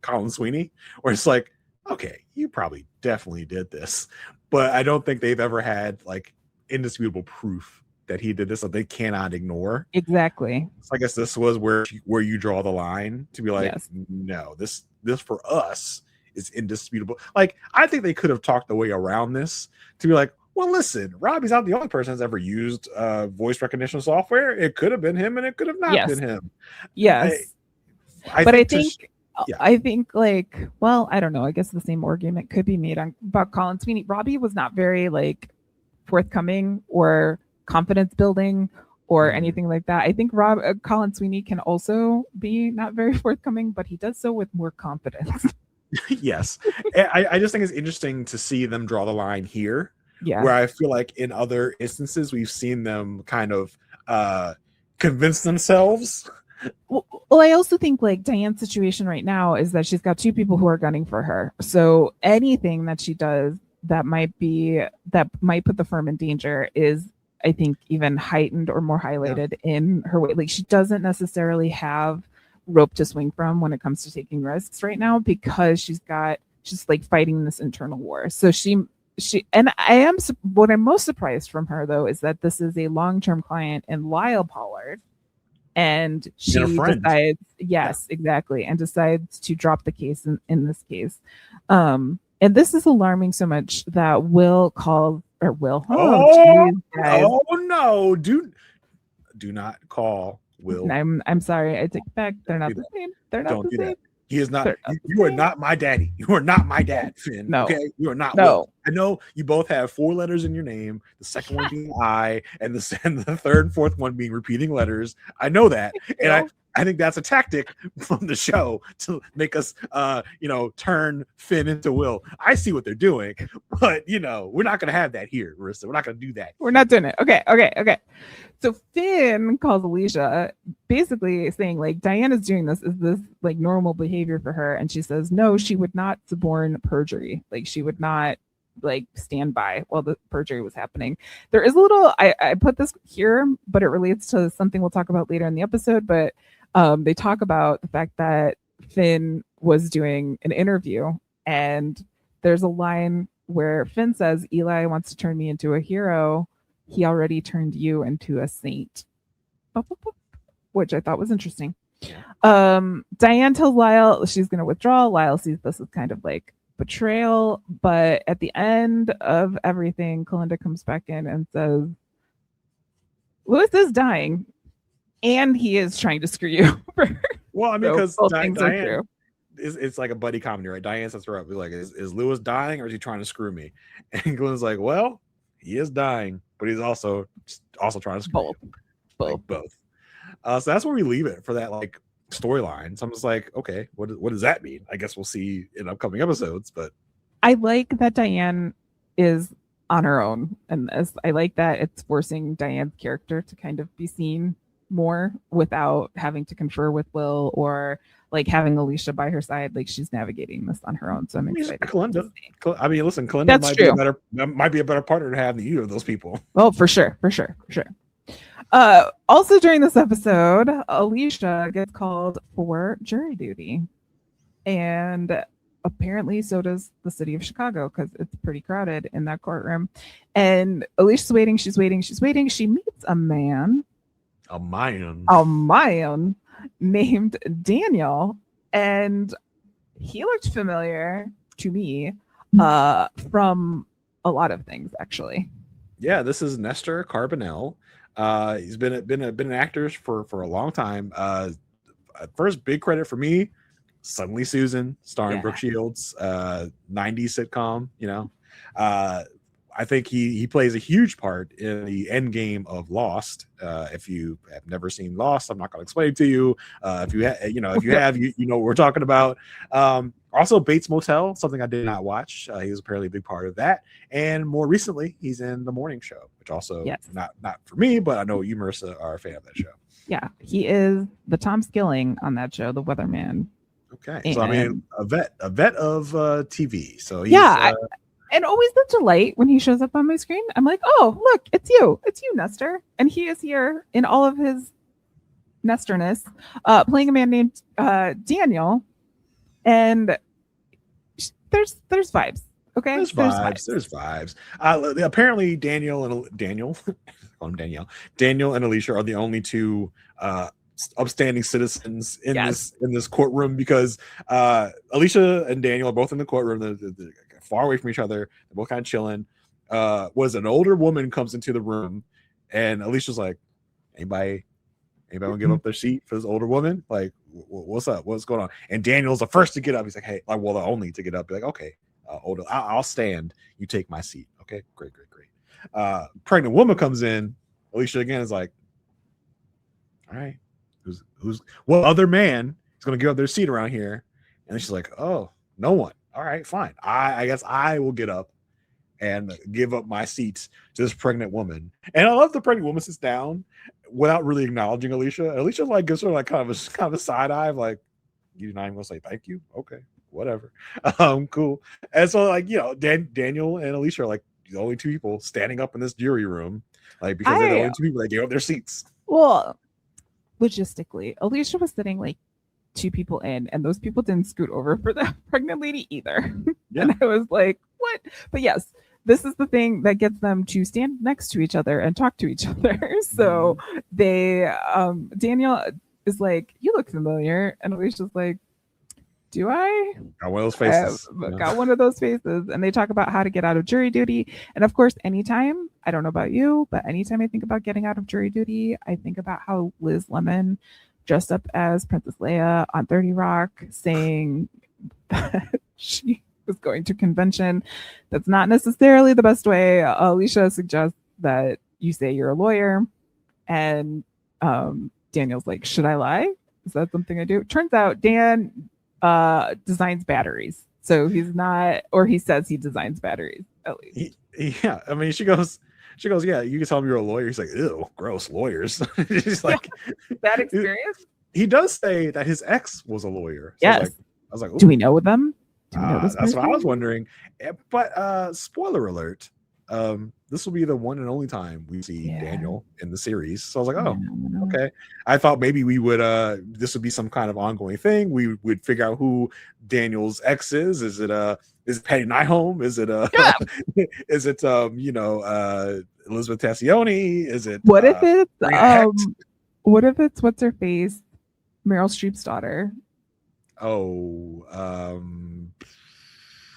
Colin Sweeney, where it's like, okay, you probably definitely did this. But I don't think they've ever had like indisputable proof that he did this, so they cannot ignore. Exactly. So I guess this was where you draw the line to be like, yes. No, this for us is indisputable. Like, I think they could have talked the way around this to be like, well, listen, Robbie's not the only person that's ever used voice recognition software. It could have been him, and it could have not been him. Yes. I think like, well, I don't know. I guess the same argument could be made about Colin Sweeney. Robbie was not very like forthcoming or confidence building or anything like that. I think Colin Sweeney can also be not very forthcoming, but he does so with more confidence. Yes. I just think it's interesting to see them draw the line here. Yeah. Where I feel like in other instances, we've seen them kind of convince themselves. Well, I also think like Diane's situation right now is that she's got two people who are gunning for her. So anything that she does that might put the firm in danger is, I think, even heightened or more highlighted in her way. Like, she doesn't necessarily have rope to swing from when it comes to taking risks right now, because she's like fighting this internal war. So and what I'm most surprised from her though is that this is a long-term client in Lyle Pollard, and she decides, exactly, and decides to drop the case in this case. And this is alarming so much that Will calls, or Will. Oh no! Do not call Will. I'm sorry. I take it back. They're not the same. They're not the same. That. He is not. You are not my daddy. You are not my dad, Finn. No. Okay, you are not. No. Will. I know you both have 4 letters in your name. The second one being I, and the third and fourth one being repeating letters. I know that, and I think that's a tactic from the show to make us, turn Finn into Will. I see what they're doing, but we're not going to have that here, Marissa. We're not going to do that. We're not doing it. Okay. So Finn calls Alicia, basically saying like, Diane is doing this. Is this like normal behavior for her? And she says, no, she would not suborn perjury. Like, she would not like stand by while the perjury was happening. There is a little, I put this here, but it relates to something we'll talk about later in the episode. But they talk about the fact that Finn was doing an interview, and there's a line where Finn says, Eli wants to turn me into a hero. He already turned you into a saint, which I thought was interesting. Diane tells Lyle she's going to withdraw. Lyle sees this as kind of like betrayal, but at the end of everything, Kalinda comes back in and says, Lewis is dying, and he is trying to screw you. Well, I mean, because Diane, it's like a buddy comedy, right? Diane sets her up. Like, is Lewis dying, or is he trying to screw me? And Glenn's like, well, he is dying, but he's also trying to screw you. Both. So that's where we leave it for that like storyline. So I'm just like, okay, what does that mean? I guess we'll see in upcoming episodes. But I like that Diane is on her own, and I like that it's forcing Diane's character to kind of be seen more without having to confer with Will or like having Alicia by her side. Like, she's navigating this on her own. So I'm excited. Kalinda. I mean, listen, Kalinda might be a better partner to have than either of those people. Oh, for sure. Also during this episode, Alicia gets called for jury duty, and apparently so does the city of Chicago, because it's pretty crowded in that courtroom. And Alicia's waiting. She's waiting. She meets a man named Daniel, and he looked familiar to me from a lot of things, actually. Yeah, this is Nestor Carbonell. He's been an actor for a long time. First big credit for me, Suddenly Susan, starring Brooke Shields, 90s sitcom. I think he plays a huge part in the end game of Lost. If you have never seen Lost, I'm not going to explain it to you. If you have, you know what we're talking about. Also, Bates Motel, something I did not watch. He was apparently a big part of that. And more recently, he's in The Morning Show, which also not for me, but I know you, Marissa, are a fan of that show. Yeah, he is the Tom Skilling on that show, the weatherman. Okay, so I mean, a vet of TV. So he's, and always the delight when he shows up on my screen. I'm like, oh, look, it's you, Nestor, and he is here in all of his Nestorness, playing a man named Daniel, and there's vibes. Okay, There's vibes. Apparently Daniel call him Daniel and Alicia are the only two upstanding citizens in this courtroom, because Alicia and Daniel are both in the courtroom. They're far away from each other. They're both kind of chilling. Was an older woman comes into the room, and Alicia's like, anybody want to give up their seat for this older woman? Like, what's up? What's going on? And Daniel's the first to get up. He's like, hey, the only to get up. Be like, okay, older, I'll stand. You take my seat. Okay, great. Pregnant woman comes in. Alicia again is like, all right, who's what other man is going to give up their seat around here? And then she's like, oh, no one. All right, fine. I guess I will get up and give up my seats to this pregnant woman. And I love the pregnant woman sits down without really acknowledging Alicia. Alicia like gives her like kind of a side eye, like, you're not even gonna say thank you? Okay, whatever. Cool. And so like, Daniel and Alicia are like the only two people standing up in this jury room, like, because they're the only two people that gave up their seats. Well, logistically, Alicia was sitting like two people in, and those people didn't scoot over for the pregnant lady either. Yeah. And I was like, what? But yes, this is the thing that gets them to stand next to each other and talk to each other. So they, Daniel is like, you look familiar. And Alicia's like, do I? Got one of those faces. Got one of those faces. And they talk about how to get out of jury duty. And of course, anytime, I don't know about you, but anytime I think about getting out of jury duty, I think about how Liz Lemon dressed up as Princess Leia on 30 Rock, saying that she was going to convention. That's not necessarily the best way. Alicia suggests that you say you're a lawyer, and Daniel's like, should I lie? Is that something I do? Turns out Dan designs batteries, so he's not, or he says he designs batteries at least. Yeah, I mean, she goes, yeah, you can tell me you're a lawyer. He's like, ew, gross, lawyers. She's like, that experience. He does say that his ex was a lawyer. So yes. I was like, do we know them? That's what I was wondering. But spoiler alert, this will be the one and only time we see Daniel in the series. So I was like, oh, okay. I thought maybe we would this would be some kind of ongoing thing. We would figure out who Daniel's ex is. Is it Patty Nyholm? Is it Elizabeth Tassioni? Is it what if it's what's her face? Meryl Streep's daughter. Oh,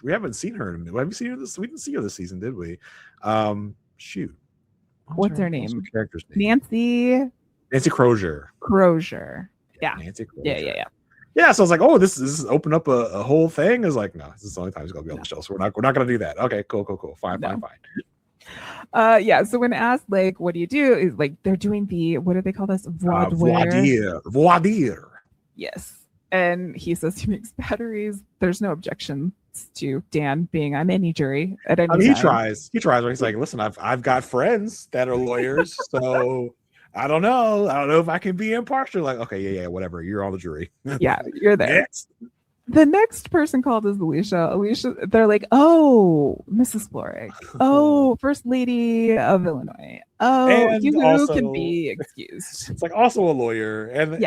we haven't seen her. We haven't seen her this. We didn't see her this season, did we? Shoot. What's her name? What's her character's name? Nancy Crozier. Yeah. Nancy Crozier. Yeah. Yeah. So I was like, oh, this is open up a whole thing. It's like, no, this is the only time he's gonna be on the show. So we're not gonna do that. Okay, cool. Fine. Yeah. So when asked, like, what do you do? Is like, they're doing what do they call this? Voir dire. Yes. And he says he makes batteries. There's no objections to Dan being on any jury at any time. He tries. He's like, listen, I've got friends that are lawyers, so I don't know if I can be impartial. Like, okay, yeah, whatever. You're on the jury. Yeah, you're there. Next. The next person called is Alicia. They're like, oh, Mrs. Florrick. Oh, First Lady of Illinois. Oh, and you also, can be excused. It's like also a lawyer. And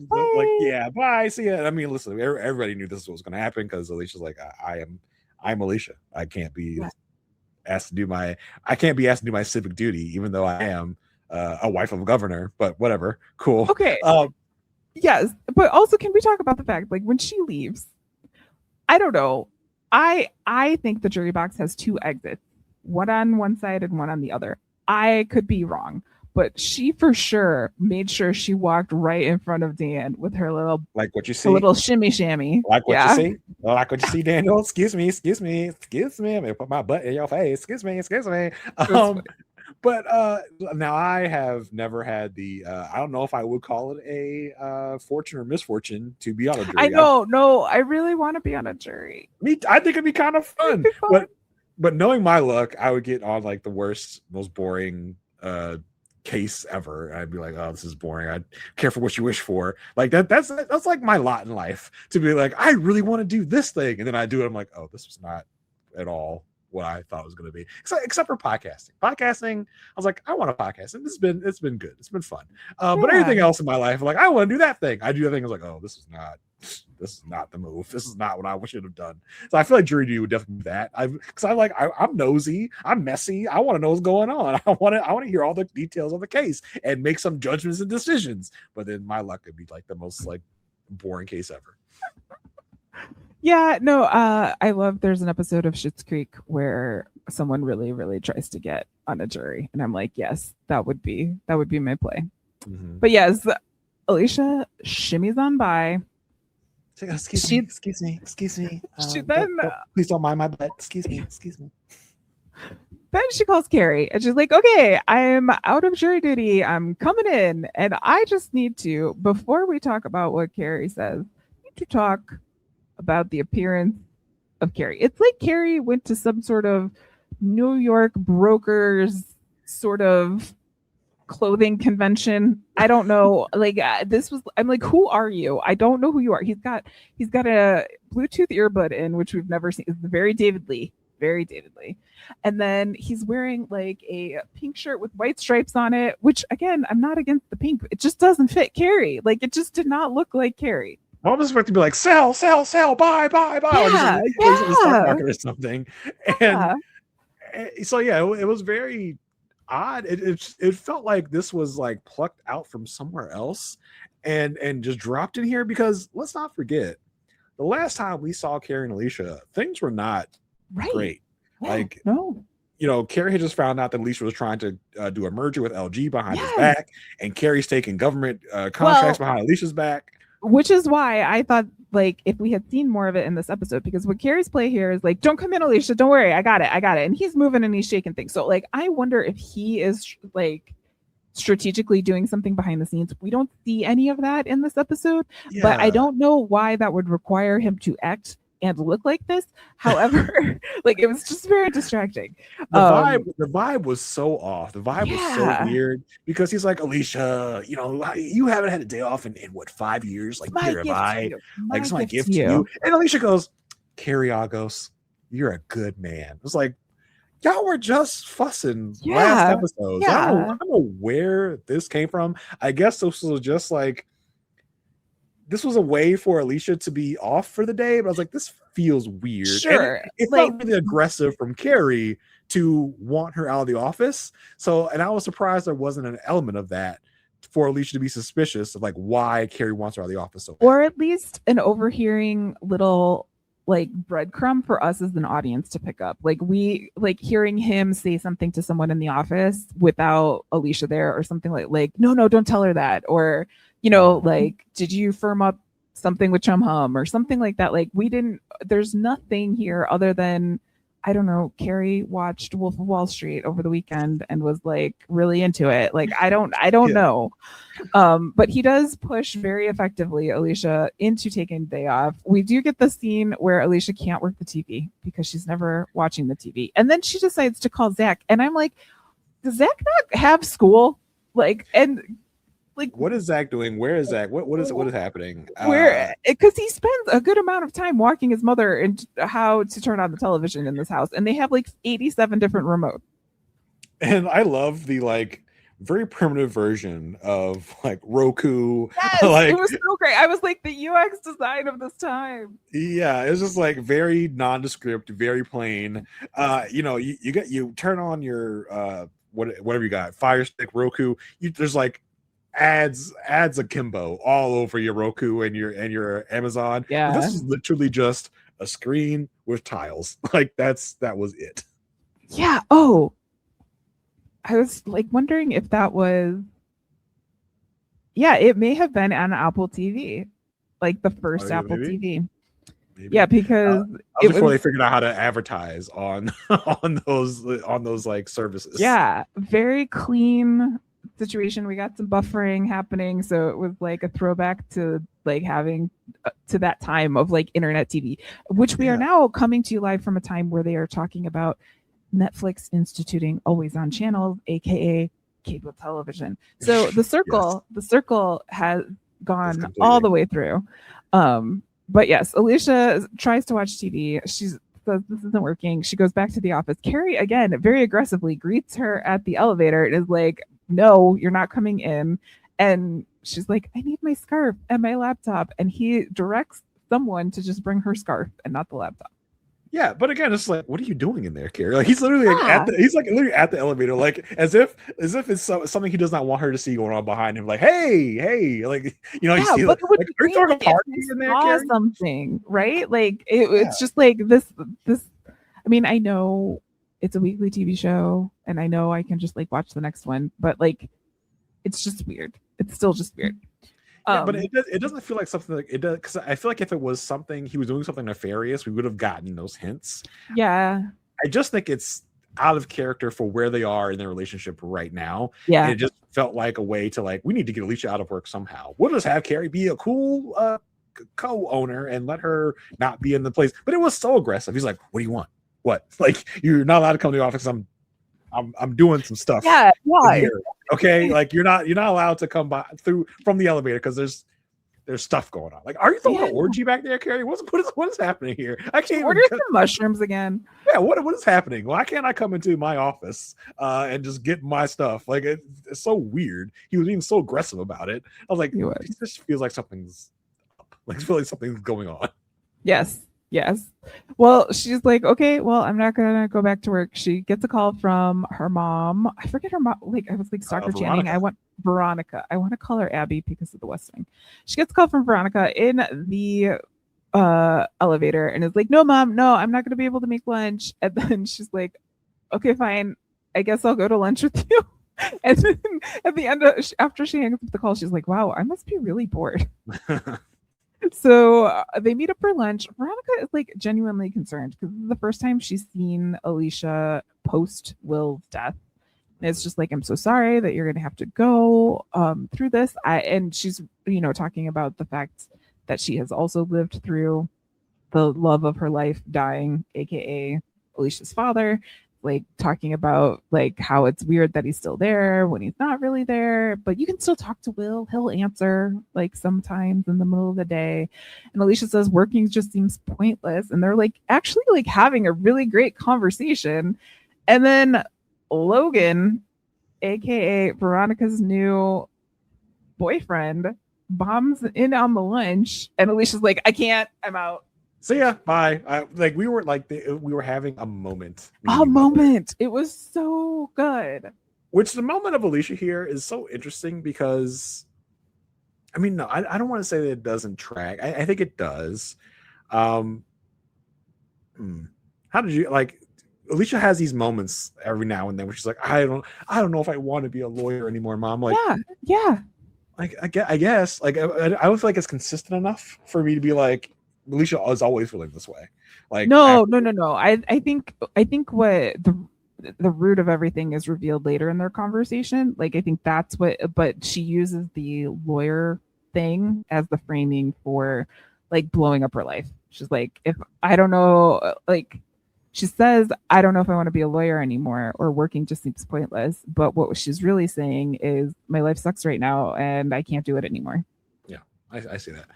bye. Bye. See ya. I mean, listen, everybody knew this was going to happen because Alicia's like, I'm Alicia. I can't be asked to do my civic duty, even though I am a wife of a governor. But whatever. Cool. Okay. Yes, but also, can we talk about the fact, like, when she leaves, I don't know. I think the jury box has two exits, one on one side and one on the other. I could be wrong, but she for sure made sure she walked right in front of Dan with her little, like what you see, a little shimmy shammy. Like what you see, like what you see, Daniel. Excuse me. I'm gonna put my butt in your face. Excuse me. But now I have never had the I don't know if I would call it a fortune or misfortune to be on a jury. I know, no, I really want to be on a jury. I think it'd be kind of fun. But knowing my luck, I would get on like the worst, most boring case ever. I'd be like, oh, this is boring. I'd care for what you wish for. Like that's like my lot in life, to be like, I really want to do this thing, and then I do it. I'm like, oh, this was not at all what I thought it was going to be, except for podcasting. I was like, I want a podcast, and it's been good. It's been fun. But everything else in my life, like, I want to do that thing. I do that thing. I was like, oh, this is not this is not the move. This is not what I should have done. So I feel like jury duty would definitely do that. I'm nosy, I'm messy. I want to know what's going on. I want to hear all the details of the case and make some judgments and decisions. But then my luck would be like the most like boring case ever. Yeah, no, I love there's an episode of Schitt's Creek where someone really, really tries to get on a jury. And I'm like, yes, that would be my play. Mm-hmm. But yes, Alicia shimmies on by. Excuse me. Please don't mind my butt. Excuse me. Then she calls Cary and she's like, okay, I'm out of jury duty. I'm coming in. And I just need to, before we talk about what Cary says, need to talk about the appearance of Cary. It's like Cary went to some sort of New York brokers sort of clothing convention. I don't know. Like I'm like, who are you? I don't know who you are. He's got a Bluetooth earbud in, which we've never seen. It's very David Lee. And then he's wearing like a pink shirt with white stripes on it, which again, I'm not against the pink. It just doesn't fit Cary. Like it just did not look like Cary. I was expecting to be like, sell, buy. Yeah, stock market or something. And so, yeah, it was very odd. It felt like this was like plucked out from somewhere else and just dropped in here, because let's not forget, the last time we saw Cary and Alicia, things were not great. Yeah, like, no. You know, Cary had just found out that Alicia was trying to do a merger with LG behind his back, and Cary's taking government contracts behind Alicia's back. Which is why I thought, like, if we had seen more of it in this episode, because what Cary's play here is like, don't come in, Alicia, don't worry, I got it. And he's moving and he's shaking things. So, like, I wonder if he is, like, strategically doing something behind the scenes. We don't see any of that in this episode, but I don't know why that would require him to act and look like this. However, like, it was just very distracting. The vibe was so off. The vibe was so weird, because he's like, Alicia, you know, you haven't had a day off in what, 5 years? Like, here am I. Like, it's my gift to you. And Alicia goes, Cary Agos, you're a good man. It was like, y'all were just fussing last episode. I don't know where this came from. I guess this was just like, this was a way for Alicia to be off for the day, but I was like, this feels weird. Sure. And it felt really aggressive from Cary to want her out of the office. So, and I was surprised there wasn't an element of that for Alicia to be suspicious of like why Cary wants her out of the office. So, or at least an overhearing little like breadcrumb for us as an audience to pick up. Like, we like hearing him say something to someone in the office without Alicia there, or something like, no, don't tell her that. Or, you know, like, did you firm up something with Chum Hum or something like that? Like, there's nothing here other than, I don't know, Cary watched Wolf of Wall Street over the weekend and was like really into it. Like, I don't know. But he does push very effectively Alicia into taking the day off. We do get the scene where Alicia can't work the TV because she's never watching the TV. And then she decides to call Zach. And I'm like, does Zach not have school? Like, what is Zach doing? Where is Zach? What is happening? Because he spends a good amount of time walking his mother and how to turn on the television in this house, and they have like 87 different remotes. And I love the like very primitive version of like Roku. Yes, like, it was so great. I was like, the UX design of this time. Yeah, it's just like very nondescript, very plain. You know, you turn on your whatever you got, Fire Stick, Roku. There's like ads akimbo all over your Roku and your Amazon. Yeah, but this is literally just a screen with tiles. Like, that was it. Yeah. Oh, I was like wondering if that was. Yeah, it may have been on Apple TV, like the first Apple TV. Maybe. Yeah, because before they figured out how to advertise on those like services. Yeah, very clean situation. We got some buffering happening, so it was like a throwback to like having to that time of like internet TV, which we are now coming to you live from a time where they are talking about Netflix instituting always on channels, aka cable television. So the circle has gone all the way through. But yes, Alicia tries to watch TV. She says this isn't working. She goes back to the office. Cary again very aggressively greets her at the elevator and is like, no, you're not coming in. And she's like, I need my scarf and my laptop. And he directs someone to just bring her scarf and not the laptop. Yeah, but again, it's like, what are you doing in there, Cary? Like, he's literally like literally at the elevator, like as if it's something he does not want her to see going on behind him. Like, hey, like, you know, you see, like, are you throwing a party in there, Cary? Something, right? Like, it's just like this. I mean, I know it's a weekly TV show, and I know I can just like watch the next one, but like, it's just weird. It's still just weird. Yeah, but it doesn't feel like something like it does, because I feel like if it was something he was doing something nefarious, we would have gotten those hints. Yeah, I just think it's out of character for where they are in their relationship right now. Yeah, and it just felt like a way to like, we need to get Alicia out of work somehow. We'll just have Cary be a cool co-owner and let her not be in the place. But it was so aggressive. He's like, "What do you want? What? Like, you're not allowed to come to the office. I'm doing some stuff. Yeah, why? Okay, like you're not allowed to come from the elevator because there's stuff going on. Like, are you throwing an orgy back there, Cary? What is happening here? I can't order some mushrooms again. Yeah, what is happening? Why can't I come into my office and just get my stuff? Like, it's so weird. He was being so aggressive about it. I was like, this feels like something's up. Like, it feels like something's going on. Yes. Well, she's like, okay, well, I'm not gonna go back to work. She gets a call from her mom. I forget her mom. Like, I was like, Dr. Channing. I want Veronica. I want to call her Abby because of the West Wing. She gets a call from Veronica in the elevator and is like, no, Mom, no, I'm not gonna be able to make lunch. And then she's like, okay, fine. I guess I'll go to lunch with you. And then at the end, after she hangs up the call, she's like, wow, I must be really bored. So they meet up for lunch. Veronica is like genuinely concerned because this is the first time she's seen Alicia post Will's death. And it's just like, I'm so sorry that you're going to have to go through this. And she's, talking about the fact that she has also lived through the love of her life dying, aka Alicia's father. Like talking about like how it's weird that he's still there when he's not really there, but you can still talk to Will. He'll answer like sometimes in the middle of the day. And Alicia says working just seems pointless. And they're like actually like having a really great conversation. And then Logan, aka Veronica's new boyfriend, bombs in on the lunch. And Alicia's like, I can't, I'm out. See ya, bye. We were having a moment. It was so good. Which the moment of Alicia here is so interesting because, I mean, no, I don't want to say that it doesn't track. I think it does. How did you like? Alicia has these moments every now and then where she's like, I don't know if I want to be a lawyer anymore, Mom. Like, yeah. Like, I guess, like, I don't feel like it's consistent enough for me to be like, Alicia is always feeling this way. Like, no. I think what the root of everything is revealed later in their conversation. Like, I think that's what, but she uses the lawyer thing as the framing for like blowing up her life. She's like, if I don't know, like she says, I don't know if I want to be a lawyer anymore or working just seems pointless. But what she's really saying is my life sucks right now and I can't do it anymore. Yeah, I see that.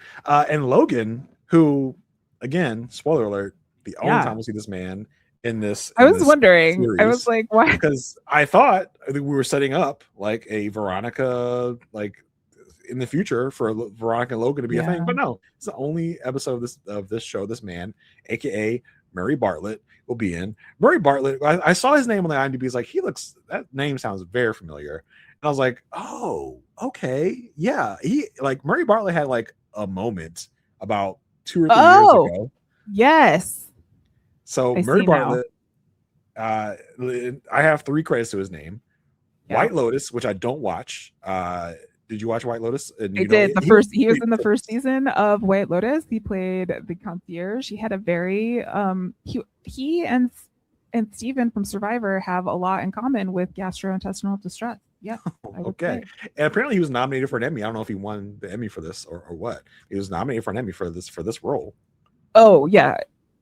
And Logan, who, again, spoiler alert, the only time we see this man in this. I was wondering. Series, I was like, why? Because I thought we were setting up like a Veronica, like in the future for Veronica and Logan to be a thing. But no, it's the only episode of this show. This man, aka Murray Bartlett, will be in. Murray Bartlett, I saw his name on the IMDb. It's like, that name sounds very familiar. And I was like, oh, okay. Yeah. Murray Bartlett had like a moment about 2 or 3 years ago. Yes. So Murray Bartlett, I have 3 credits to his name. Yeah. White Lotus, which I don't watch. Did you watch White Lotus? I did. He was in the first season of White Lotus. He played the concierge. He had a very he and Steven from Survivor have a lot in common with gastrointestinal distress. Yeah. Okay. And apparently he was nominated for an Emmy. I don't know if he won the Emmy for this or what. He was nominated for an Emmy for this role. Oh, yeah.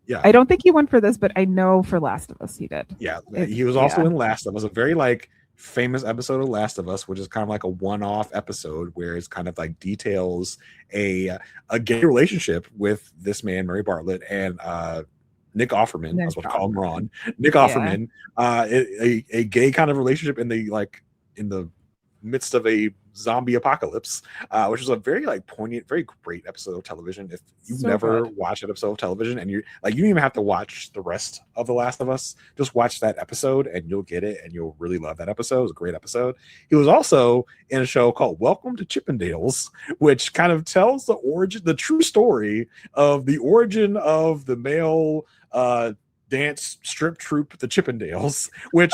Yeah. I don't think he won for this, but I know for Last of Us he did. Yeah. He was also in Last of Us, a very like famous episode of Last of Us, which is kind of like a one-off episode where it's kind of like details a gay relationship with this man, Murray Bartlett, and Nick Offerman. I was about to call him Ron. Nick Offerman, a gay kind of relationship in the midst of a zombie apocalypse, which was a very like poignant, very great episode of television. If you've never watched an episode of television and you don't even have to watch the rest of The Last of Us, just watch that episode and you'll get it and you'll really love that episode. It was a great episode. He was also in a show called Welcome to Chippendales, which kind of tells the true story of the origin of the male dance strip troupe, the Chippendales, which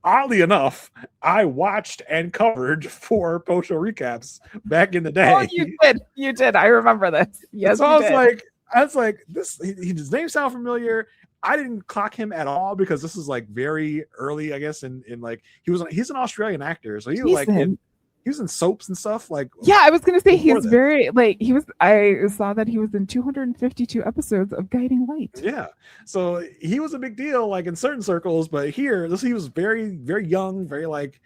oddly enough, I watched and covered for post-show recaps back in the day. Oh, you did. I remember this. Yes, so I was like, this. His name sounded familiar. I didn't clock him at all because this is like very early, I guess. In like he's an Australian actor, so he was like he was in soaps and stuff. Like, yeah, I was gonna say he's very like he was. I saw that he was in 252 episodes of Guiding Light. Yeah, so he was a big deal, like in certain circles. But here, he was very, very young, very like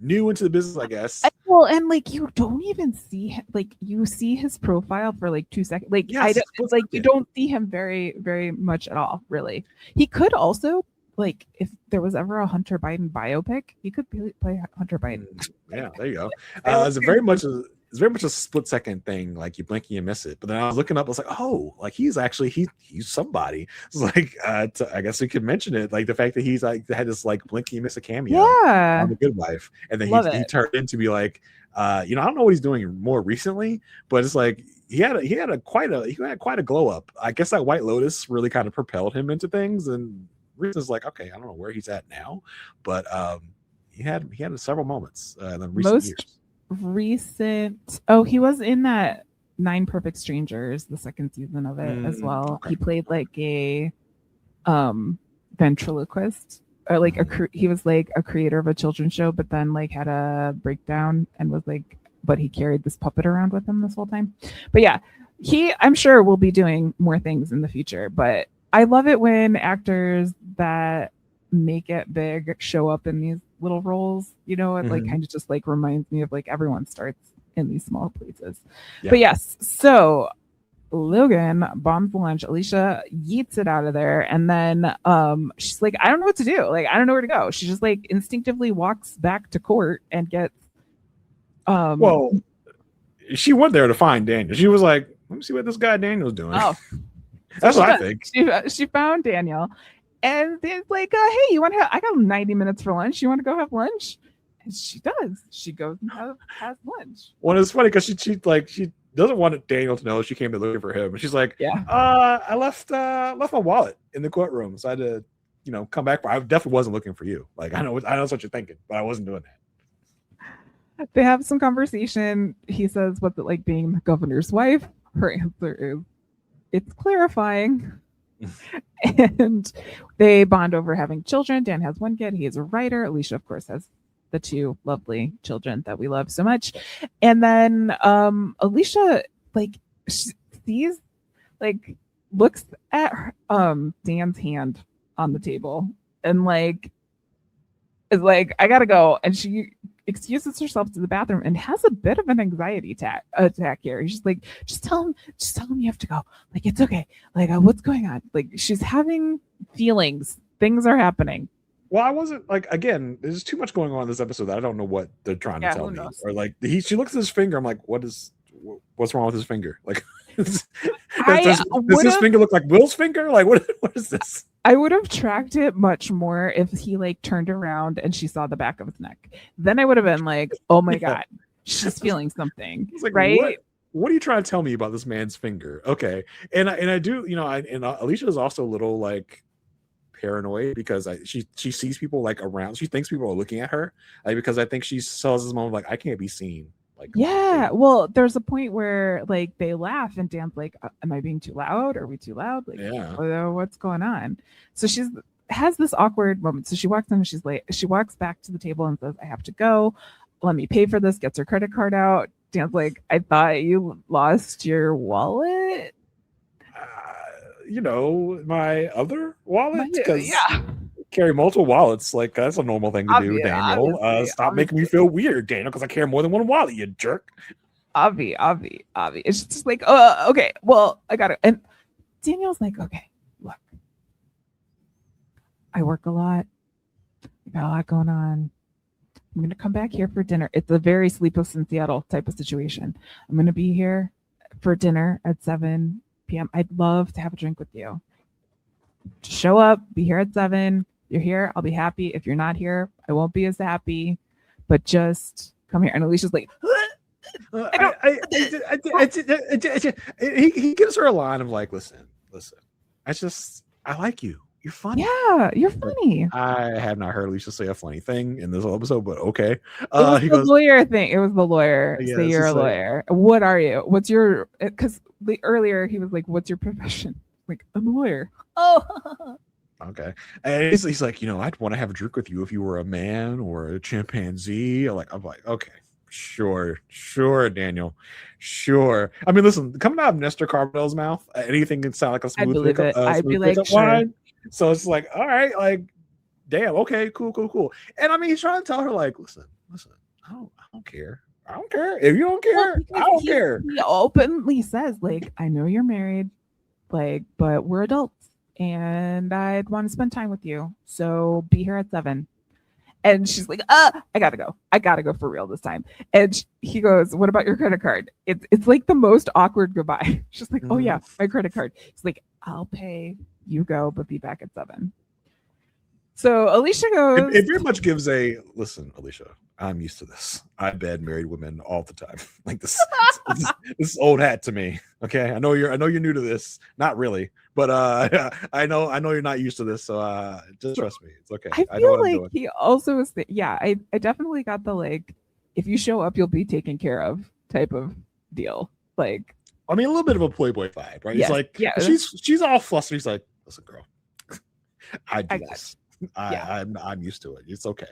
new into the business, I guess. Well, and like you don't even see like you see his profile for like 2 seconds. Like you don't see him very, very much at all. Really, he could also. Like if there was ever a Hunter Biden biopic, he could play Hunter Biden. Yeah, there you go. It's very much a split second thing. Like you blink and you miss it. But then I was looking up, I was like, oh, like he's somebody. It's like I guess we could mention it, like the fact that he's like had this like blink and you miss a cameo on The Good Wife, and then he turned into be like, I don't know what he's doing more recently, but it's like he had quite a glow up. I guess that White Lotus really kind of propelled him into things and. Reason's like, okay, I don't know where he's at now, but he had several moments in the recent years. He was in that 9 Perfect Strangers, the second season of it as well. Okay. He played like a ventriloquist, or like he was like a creator of a children's show, but then like had a breakdown and was like, but he carried this puppet around with him this whole time. But yeah, I'm sure will be doing more things in the future, but I love it when actors that make it big show up in these little roles. It like kind of just like reminds me of like everyone starts in these small places. Yeah. But yes, so Logan bombs the lunch. Alicia yeets it out of there, and then she's like, I don't know what to do. Like I don't know where to go. She just like instinctively walks back to court and gets. Well, she went there to find Daniel. She was like, let me see what this guy Daniel's doing. Oh. That's what I think. She found Daniel, and it's like, hey, you want to? I got 90 minutes for lunch. You want to go have lunch? And she does. She goes and has lunch. Well, it's funny because she doesn't want Daniel to know she came to looking for him, and she's like, yeah, I left my wallet in the courtroom, so I had to come back. I definitely wasn't looking for you. Like I know that's what you're thinking, but I wasn't doing that. They have some conversation. He says, "What's it like being the governor's wife?" Her answer is, it's clarifying. And they bond over having children. Dan has 1 kid. He is a writer. Alicia, of course, has the 2 lovely children that we love so much. And then Alicia sees looks at Dan's hand on the table and is like, I gotta go. And she excuses herself to the bathroom and has a bit of an anxiety attack here. He's just like, just tell him you have to go. Like, it's okay. Like, what's going on? Like, she's having feelings. Things are happening. Well, I wasn't like, again, there's too much going on in this episode that I don't know what they're trying to tell me. Or like, she looks at his finger. I'm like, what's wrong with his finger? Like, does his finger look like Will's finger? Like, what is this? I would have tracked it much more if he like turned around and she saw the back of his neck. Then I would have been like, oh my God, she's feeling something. Like, right? What are you trying to tell me about this man's finger? Okay. And I do, and Alicia is also a little like paranoid because she sees people like around. She thinks people are looking at her, like, because I think she saw this moment like, I can't be seen. Like, yeah, well, there's a point where like they laugh and Dan's like, am I being too loud? Are we too loud? Like, what's going on? So she has this awkward moment. So she walks in and she's late. She walks back to the table and says, I have to go. Let me pay for this. Gets her credit card out. Dan's like, I thought you lost your wallet. My other wallet. Yeah. Carry multiple wallets, like that's a normal thing to do, Daniel. Stop making me feel weird, Daniel, because I carry more than 1 wallet, you jerk. Avi. It's just like, okay, well, I got it. And Daniel's like, okay, look, I work a lot. I got a lot going on. I'm going to come back here for dinner. It's a very Sleepless in Seattle type of situation. I'm going to be here for dinner at 7 p.m. I'd love to have a drink with you. Just show up, be here at 7. You're here, I'll be happy. If you're not here, I won't be as happy. But just come here. And Alicia's like, he gives her a line of like, listen, I like you. You're funny. Yeah, you're funny. I have not heard Alicia say a funny thing in this whole episode, but okay. It was the lawyer thing. It was the lawyer. Yeah, say you're a lawyer. What are you? What's your? Because earlier he was like, "What's your profession?" Like, I'm a lawyer. Oh. Okay. And he's like, I'd want to have a drink with you if you were a man or a chimpanzee. I'm like, okay, sure, Daniel, sure. I mean, listen, coming out of Nestor Carbonell's mouth, anything can sound like a smooth pickup. I'd be like, sure. Line. So it's like, all right, like, damn, okay, cool. And I mean, he's trying to tell her, like, listen, I don't care. I don't care. If you don't care, I don't care. He openly says, like, I know you're married, like, but we're adults. And I'd want to spend time with you. So be here at 7. And she's like, I gotta go. I gotta go for real this time. And he goes, what about your credit card? It's like the most awkward goodbye. She's like, oh yeah, my credit card. He's like, I'll pay. You go, but be back at 7. So Alicia goes. It very much gives listen, Alicia, I'm used to this. I bed married women all the time. Like this is old hat to me. Okay. I know you're new to this. Not really, but I know you're not used to this. So just trust me. It's okay. I feel like he also was I definitely got the like, if you show up, you'll be taken care of type of deal. Like, I mean, a little bit of a playboy vibe, right? Yes, He's like, yeah, she's all flustered. He's like, listen, girl, I do this. Yeah. I'm used to it. It's okay.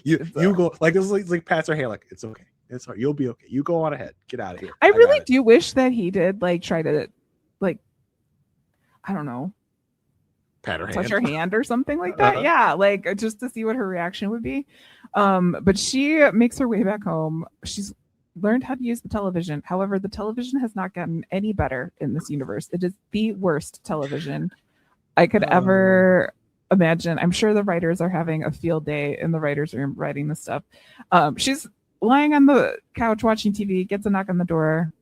You go like this is like pats her hand like it's okay. It's all right. You'll be okay. You go on ahead. Get out of here. I really do wish that he did like try to like I don't know. Pat her touch her hand or something like that. Yeah, like just to see what her reaction would be. But she makes her way back home. She's learned how to use the television. However, the television has not gotten any better in this universe. It is the worst television I could ever imagine. I'm sure the writers are having a field day in the writers' room writing this stuff. She's lying on the couch watching TV, gets a knock on the door.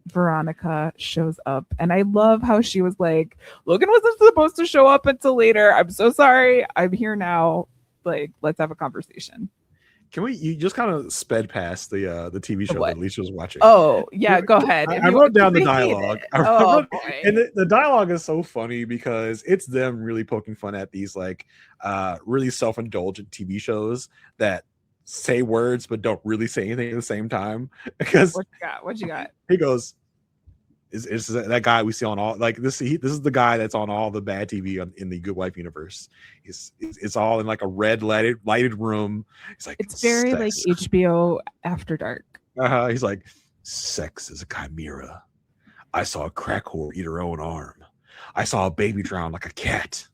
Veronica shows up, and I love how she was like, Logan wasn't supposed to show up until later. I'm so sorry. I'm here now. Like, let's have a conversation. You just kind of sped past the TV show that Alicia was watching. Oh, yeah, go ahead. I wrote down the dialogue. And the dialogue is so funny because it's them really poking fun at these like really self-indulgent TV shows that say words but don't really say anything at the same time. Because what you got? He goes, is that guy we see on all like this? This is the guy that's on all the bad TV in the Good Wife universe. It's all in like a red lighted room. He's like, it's very like HBO After Dark. He's like, sex is a chimera. I saw a crack whore eat her own arm. I saw a baby drown like a cat.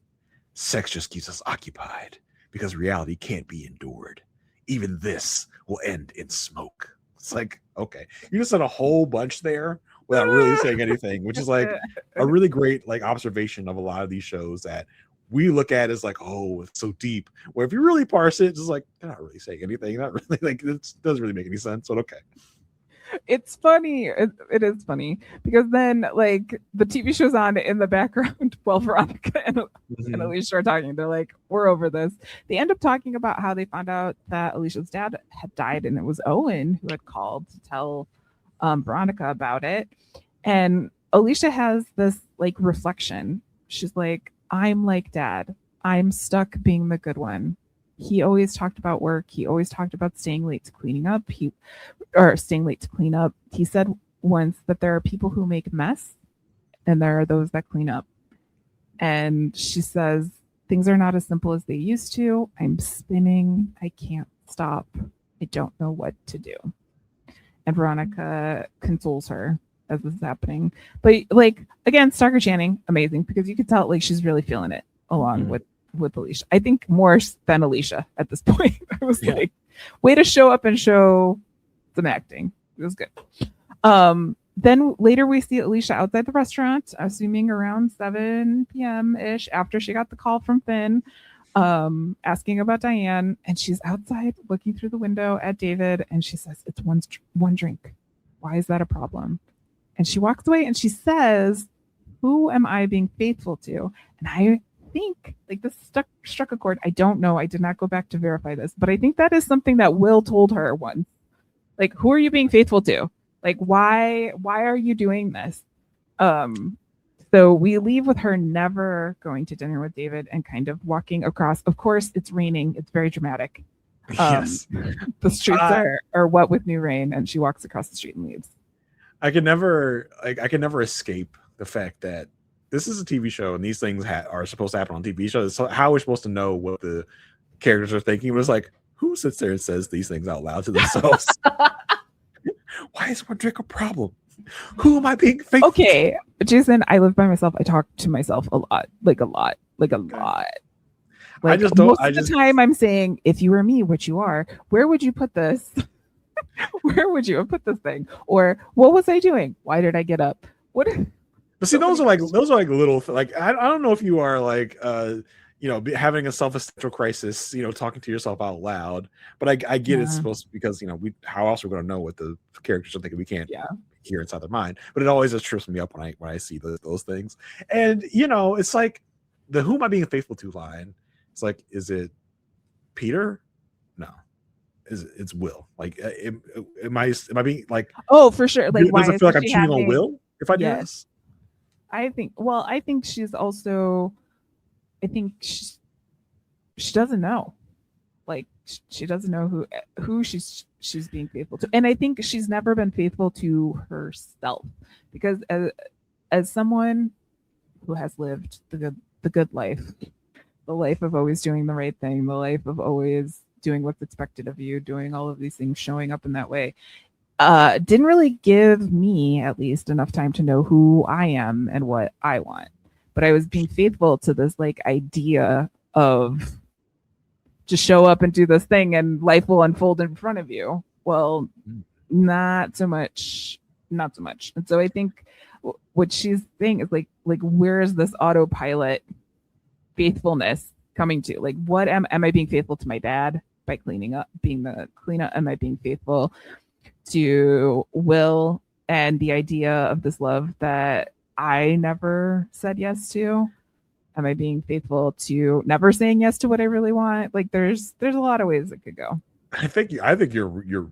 Sex just keeps us occupied because reality can't be endured. Even this will end in smoke. It's like, okay, you just said a whole bunch there without really saying anything, which is like a really great like observation of a lot of these shows that we look at as like, oh, it's so deep. Where if you really parse it, it's just like they're not really saying anything. Not really like it doesn't really make any sense. But okay. It's funny. It is funny because then like the TV show's on in the background while Veronica and Alicia are talking. They're like, we're over this. They end up talking about how they found out that Alicia's dad had died, and it was Owen who had called to tell Veronica about it. And Alicia has this like reflection. She's like, I'm like dad. I'm stuck being the good one. He always talked about work. He always talked about staying late to clean up. He said once that there are people who make mess and there are those that clean up. And she says, things are not as simple as they used to. I'm spinning. I can't stop. I don't know what to do. And Veronica consoles her as this is happening. But like, again, Stalker Channing, amazing, because you could tell like she's really feeling it along with Alicia. I think more than Alicia at this point. I was like, way to show up and show some acting. It was good. Then later we see Alicia outside the restaurant, assuming around 7 p.m. ish after she got the call from Finn. asking about Diane, and she's outside looking through the window at David, and she says, "It's one drink. Why is that a problem?" And she walks away and she says, "Who am I being faithful to?" And I think like this struck a chord. I don't know. I did not go back to verify this, but I think that is something that Will told her once. Like, who are you being faithful to? Like, why are you doing this? So we leave with her never going to dinner with David and kind of walking across. Of course, it's raining. It's very dramatic. Yes. The streets are wet with new rain, and she walks across the street and leaves. I can never escape the fact that this is a TV show and these things are supposed to happen on TV shows. So how are we supposed to know what the characters are thinking? It was like, who sits there and says these things out loud to themselves? Why is one drink a problem? Who am I being faithful? Okay, Jason, I live by myself. I talk to myself a lot. Like, I just don't. Most of the time I'm saying, if you were me, which you are, where would you put this? Where would you have put this thing? Or what was I doing? Why did I get up? What? But see, those are like little like I don't know if you are like having a self-existential crisis, talking to yourself out loud. But I get it's supposed to, because how else are we going to know what the characters are thinking? We can't hear inside their mind. But it always just trips me up when I see those things. And it's like the "who am I being faithful to" line. It's like, is it Peter? No. It's Will. Like, am I being like? Oh, for sure. Like, does it feel like I'm cheating on Will if I do this? I think she's also. I think she doesn't know. Like, she doesn't know who she's being faithful to, and I think she's never been faithful to herself, because as someone who has lived the good life, the life of always doing the right thing, the life of always doing what's expected of you, doing all of these things, showing up in that way, didn't really give me, at least, enough time to know who I am and what I want. But I was being faithful to this like idea of just show up and do this thing and life will unfold in front of you. Well, not so much. And so I think what she's saying is like where is this autopilot faithfulness coming to? Like, what am I being faithful to my dad by cleaning up, being the cleanup? Am I being faithful to Will and the idea of this love that I never said yes to? Am I being faithful to never saying yes to what I really want? Like, there's a lot of ways it could go. I think you're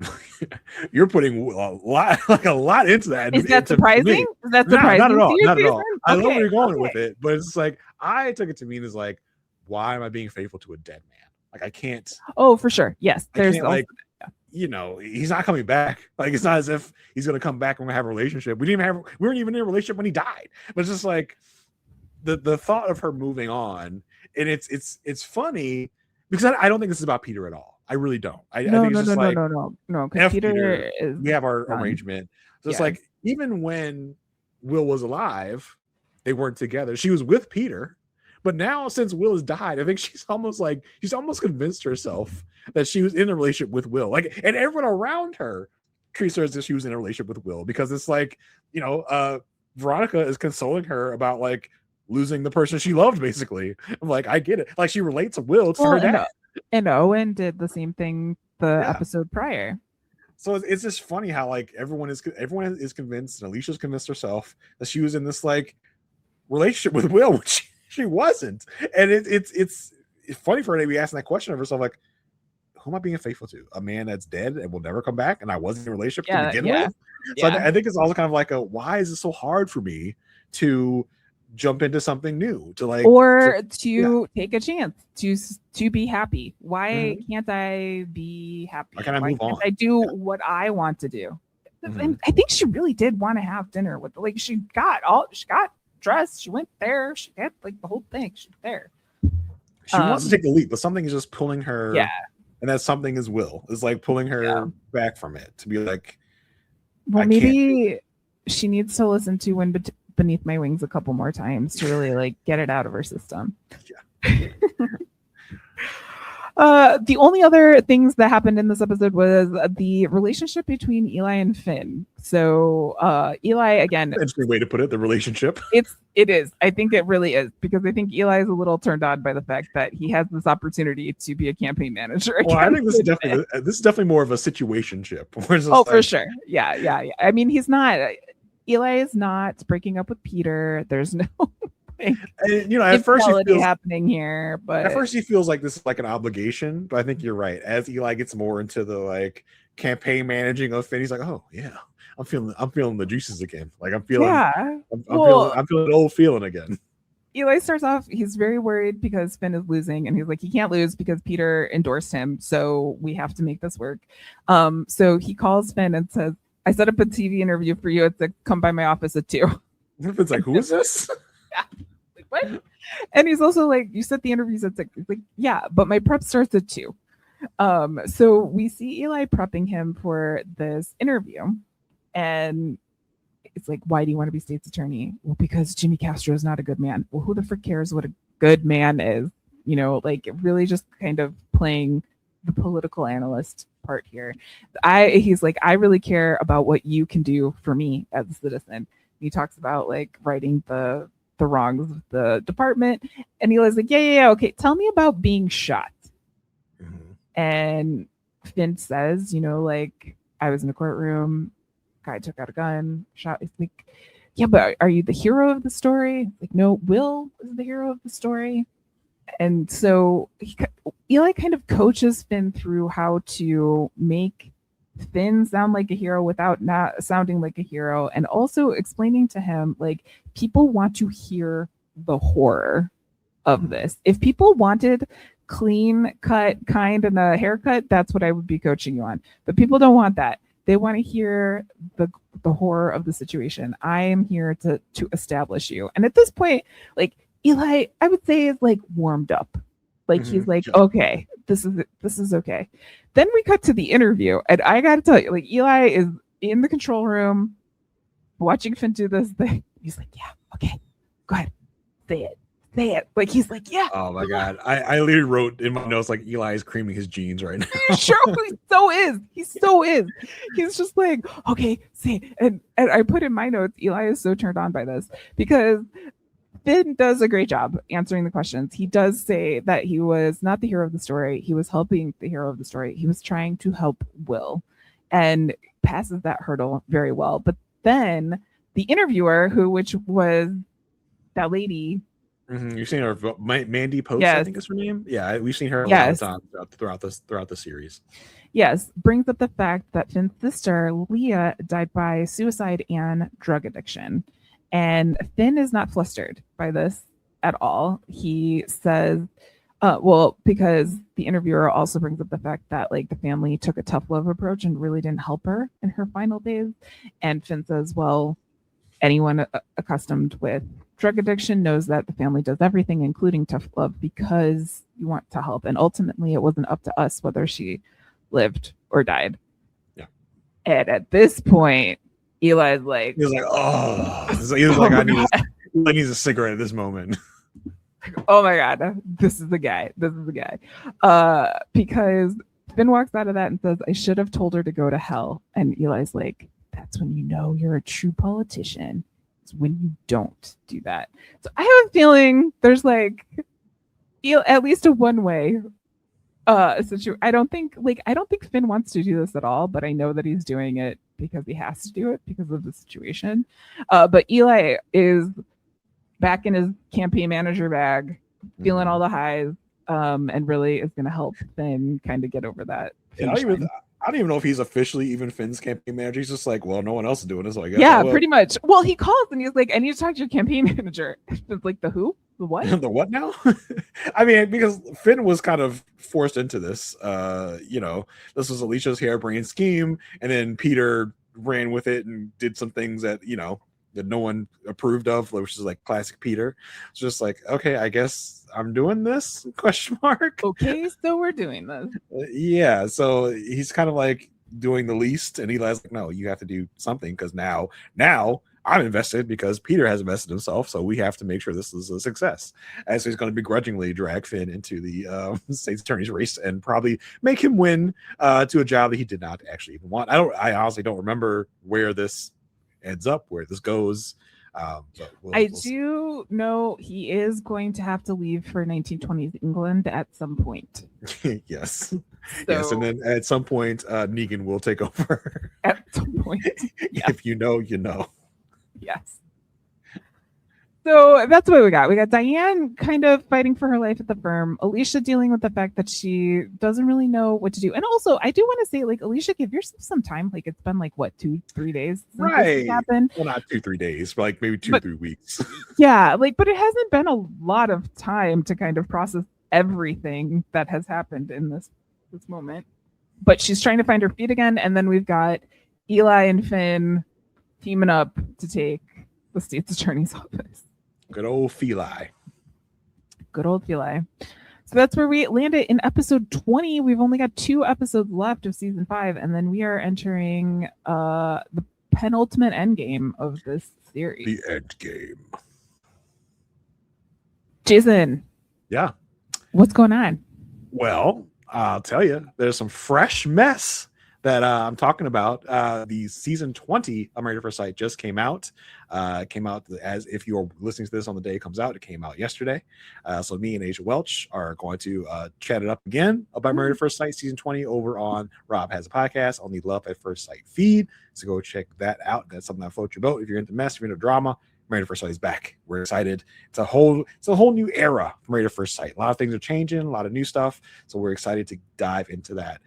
putting a lot into that. Is that surprising? Is that surprising? Not at all. Not at all. Okay, I love where you're going with it, but it's like I took it to mean is like, why am I being faithful to a dead man? Like, I can't. Oh, for sure. Yes, there's also, he's not coming back. Like, it's not as if he's gonna come back and we're gonna have a relationship. We weren't even in a relationship when he died. But it's just like the thought of her moving on, and it's funny because I don't think this is about Peter at all. I really don't. I think it's just no. Because Peter is, we have our arrangement. So it's like, even when Will was alive, they weren't together. She was with Peter, but now since Will has died, I think she's almost convinced herself that she was in a relationship with Will. Like, and everyone around her treats her as if she was in a relationship with Will, because it's like, Veronica is consoling her about like losing the person she loved. Basically, I'm like, I get it. Like, she relates Will to her dad. And Owen did the same thing the episode prior. So it's just funny how like everyone is convinced, and Alicia's convinced herself that she was in this like relationship with Will, which she wasn't. And it's funny for her to be asking that question of herself, like, who am I being faithful to? A man that's dead and will never come back, and I wasn't in a relationship to begin with. So I think it's also kind of like why is it so hard for me to jump into something new, to like, or to take a chance to be happy? Why can't I be happy? Why can't I move on? I do what I want to do. And I think she really did want to have dinner with, like, she got dressed, she went there, she had like the whole thing, she's there. She wants to take the leap, but something is just pulling her. And that something is Will. Is like pulling her back from it, to be like, well, maybe she needs to listen to Wind Beneath My Wings a couple more times to really like get it out of her system. The only other things that happened in this episode was the relationship between Eli and Finn. So Eli, again, interesting way to put it, the relationship. It is. I think it really is, because I think Eli is a little turned on by the fact that he has this opportunity to be a campaign manager. Well, I think this is definitely more of a situationship. Oh, for sure. Yeah. I mean, Eli is not breaking up with Peter. There's no at first he feels happening here, but at first he feels like this is like an obligation. But I think you're right. As Eli gets more into the like campaign managing of Finn, he's like, oh yeah, I'm feeling the juices again. Like I'm feeling the old feeling again. Eli starts off, he's very worried because Finn is losing, and he's like, he can't lose because Peter endorsed him, so we have to make this work. So he calls Finn and says, I set up a TV interview for you. It's like, come by my office at 2. Finn's like, who is this? Yeah. Like, what? And he's also like, you set the interviews at 6. He's like, yeah, but my prep starts at 2. So we see Eli prepping him for this interview, and it's like, why do you want to be state's attorney? Well, because Jimmy Castro is not a good man. Well, who the frick cares what a good man is? Like really just kind of playing the political analyst part here. He's like, I really care about what you can do for me as a citizen. He talks about like righting the wrongs of the department, and Eli's like, yeah, okay, tell me about being shot. Mm-hmm. And Finn says, like, I was in a courtroom, guy took out a gun, shot. It's like, yeah, but are you the hero of the story? Like, no, Will is the hero of the story. And so Eli kind of coaches Finn through how to make Finn sound like a hero without not sounding like a hero, and also explaining to him, like, people want to hear the horror of this. If people wanted clean cut, kind, and a haircut, that's what I would be coaching you on. But people don't want that. They want to hear the horror of the situation. I am here to establish you. And at this point, like, Eli, I would say, is like warmed up. Like, he's like, okay, this is okay. Then we cut to the interview, and I got to tell you, like, Eli is in the control room watching Finn do this thing. He's like, yeah, okay, go ahead, say it. Like, he's like, yeah. Oh my God. I literally wrote in my notes, like, Eli is creaming his jeans right now. Sure, he so is. He's just like, okay, say it. And I put in my notes, Eli is so turned on by this because Finn does a great job answering the questions. He does say that he was not the hero of the story. He was helping the hero of the story. He was trying to help Will, and passes that hurdle very well. But then the interviewer, which was that lady. Mm-hmm. You've seen her, Mandy Post, yes. I think is her name. Yeah, we've seen her a lot of times throughout the series. Yes, brings up the fact that Finn's sister, Leah, died by suicide and drug addiction. And Finn is not flustered by this at all. He says, because the interviewer also brings up the fact that, like, the family took a tough love approach and really didn't help her in her final days. And Finn says, well, anyone accustomed with drug addiction knows that the family does everything, including tough love, because you want to help. And ultimately, it wasn't up to us whether she lived or died. Yeah. And at this point, Eli's like, he was like, oh, I need a cigarette at this moment. Oh my God, this is the guy. Because Finn walks out of that and says, I should have told her to go to hell. And Eli's like, that's when you know you're a true politician. It's when you don't do that. So I have a feeling there's like at least a one-way situation. I don't think Finn wants to do this at all, but I know that he's doing it because he has to do it because of the situation. But Eli is back in his campaign manager bag, feeling all the highs, and really is going to help Finn kind of get over that. I don't even know if he's officially even Finn's campaign manager. He's just like, well, no one else is doing this, so I guess. Yeah, pretty much. Well, he calls and he's like, I need to talk to your campaign manager. It's like, the who? The what? The what now? I mean, because Finn was kind of forced into this. This was Alicia's harebrained scheme, and then Peter ran with it and did some things that that no one approved of, which is like classic Peter. It's just like, okay, I guess I'm doing this? ? Okay, so we're doing this. Yeah, so he's kind of like doing the least, and Eli's like, no, you have to do something because now I'm invested because Peter has invested himself, so we have to make sure this is a success. As he's going to begrudgingly drag Finn into the state's attorney's race and probably make him win to a job that he did not actually even want. I honestly don't remember where this ends up, where this goes. We'll do know he is going to have to leave for 1920s England at some point. Yes. Yes, and then at some point, Negan will take over. At some point. Yes. If you know, you know. Yes. So that's what we got. We got Diane kind of fighting for her life at the firm. Alicia dealing with the fact that she doesn't really know what to do. And also, I do want to say, like, Alicia, give yourself some time. Like, it's been like, what, 2-3 days since this happened? Well, not 2-3 days, but like maybe 2-3 weeks. Yeah, like, but it hasn't been a lot of time to kind of process everything that has happened in this moment. But she's trying to find her feet again. And then we've got Eli and Finn teaming up to take the state's attorney's office. Good old Feli. Good old Feli. So that's where we landed in episode 20. We've only got 2 episodes left of season 5, and then we are entering the penultimate endgame of this series. The end game. Jason. Yeah. What's going on? Well, I'll tell you, there's some fresh mess that I'm talking about. The season 20 of Married at First Sight just came out. Came out as if you're listening to this on the day it comes out. It came out yesterday. So me and Asia Welch are going to chat it up again about Married at First Sight season 20 over on Rob Has a Podcast on the Love at First Sight feed. So go check that out. That's something that floats your boat. If you're into mess, if you're into drama, Married at First Sight is back. We're excited. It's a whole new era for Married at First Sight. A lot of things are changing, a lot of new stuff. So we're excited to dive into that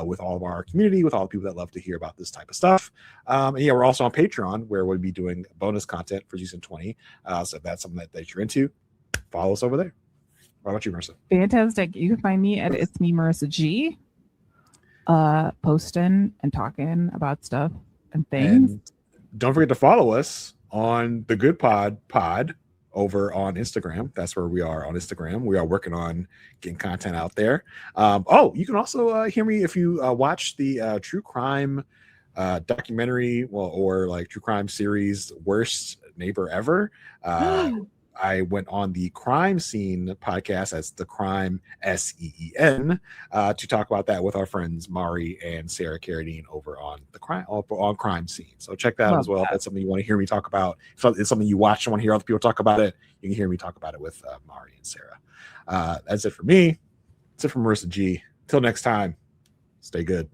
with all of our community, with all the people that love to hear about this type of stuff. And yeah, we're also on Patreon, where we'll be doing bonus content for season 20. So if that's something that you're into, follow us over there. What about you, Marissa? Fantastic. You can find me at It's Me, Marissa G. Posting and talking about stuff and things. And don't forget to follow us on the Good Pod over on Instagram. That's where we are on Instagram. We are working on getting content out there. You can also hear me if you watch the true crime documentary, or like true crime series, Worst Neighbor Ever. I went on the Crime Scene podcast, that's the Crime SEEN, to talk about that with our friends Mari and Sarah Carradine over on the Crime Scene. So check that out as well. If that's something you want to hear me talk about, if it's something you watch and want to hear other people talk about it, you can hear me talk about it with Mari and Sarah. That's it for me. That's it from Marissa G. Till next time, stay good.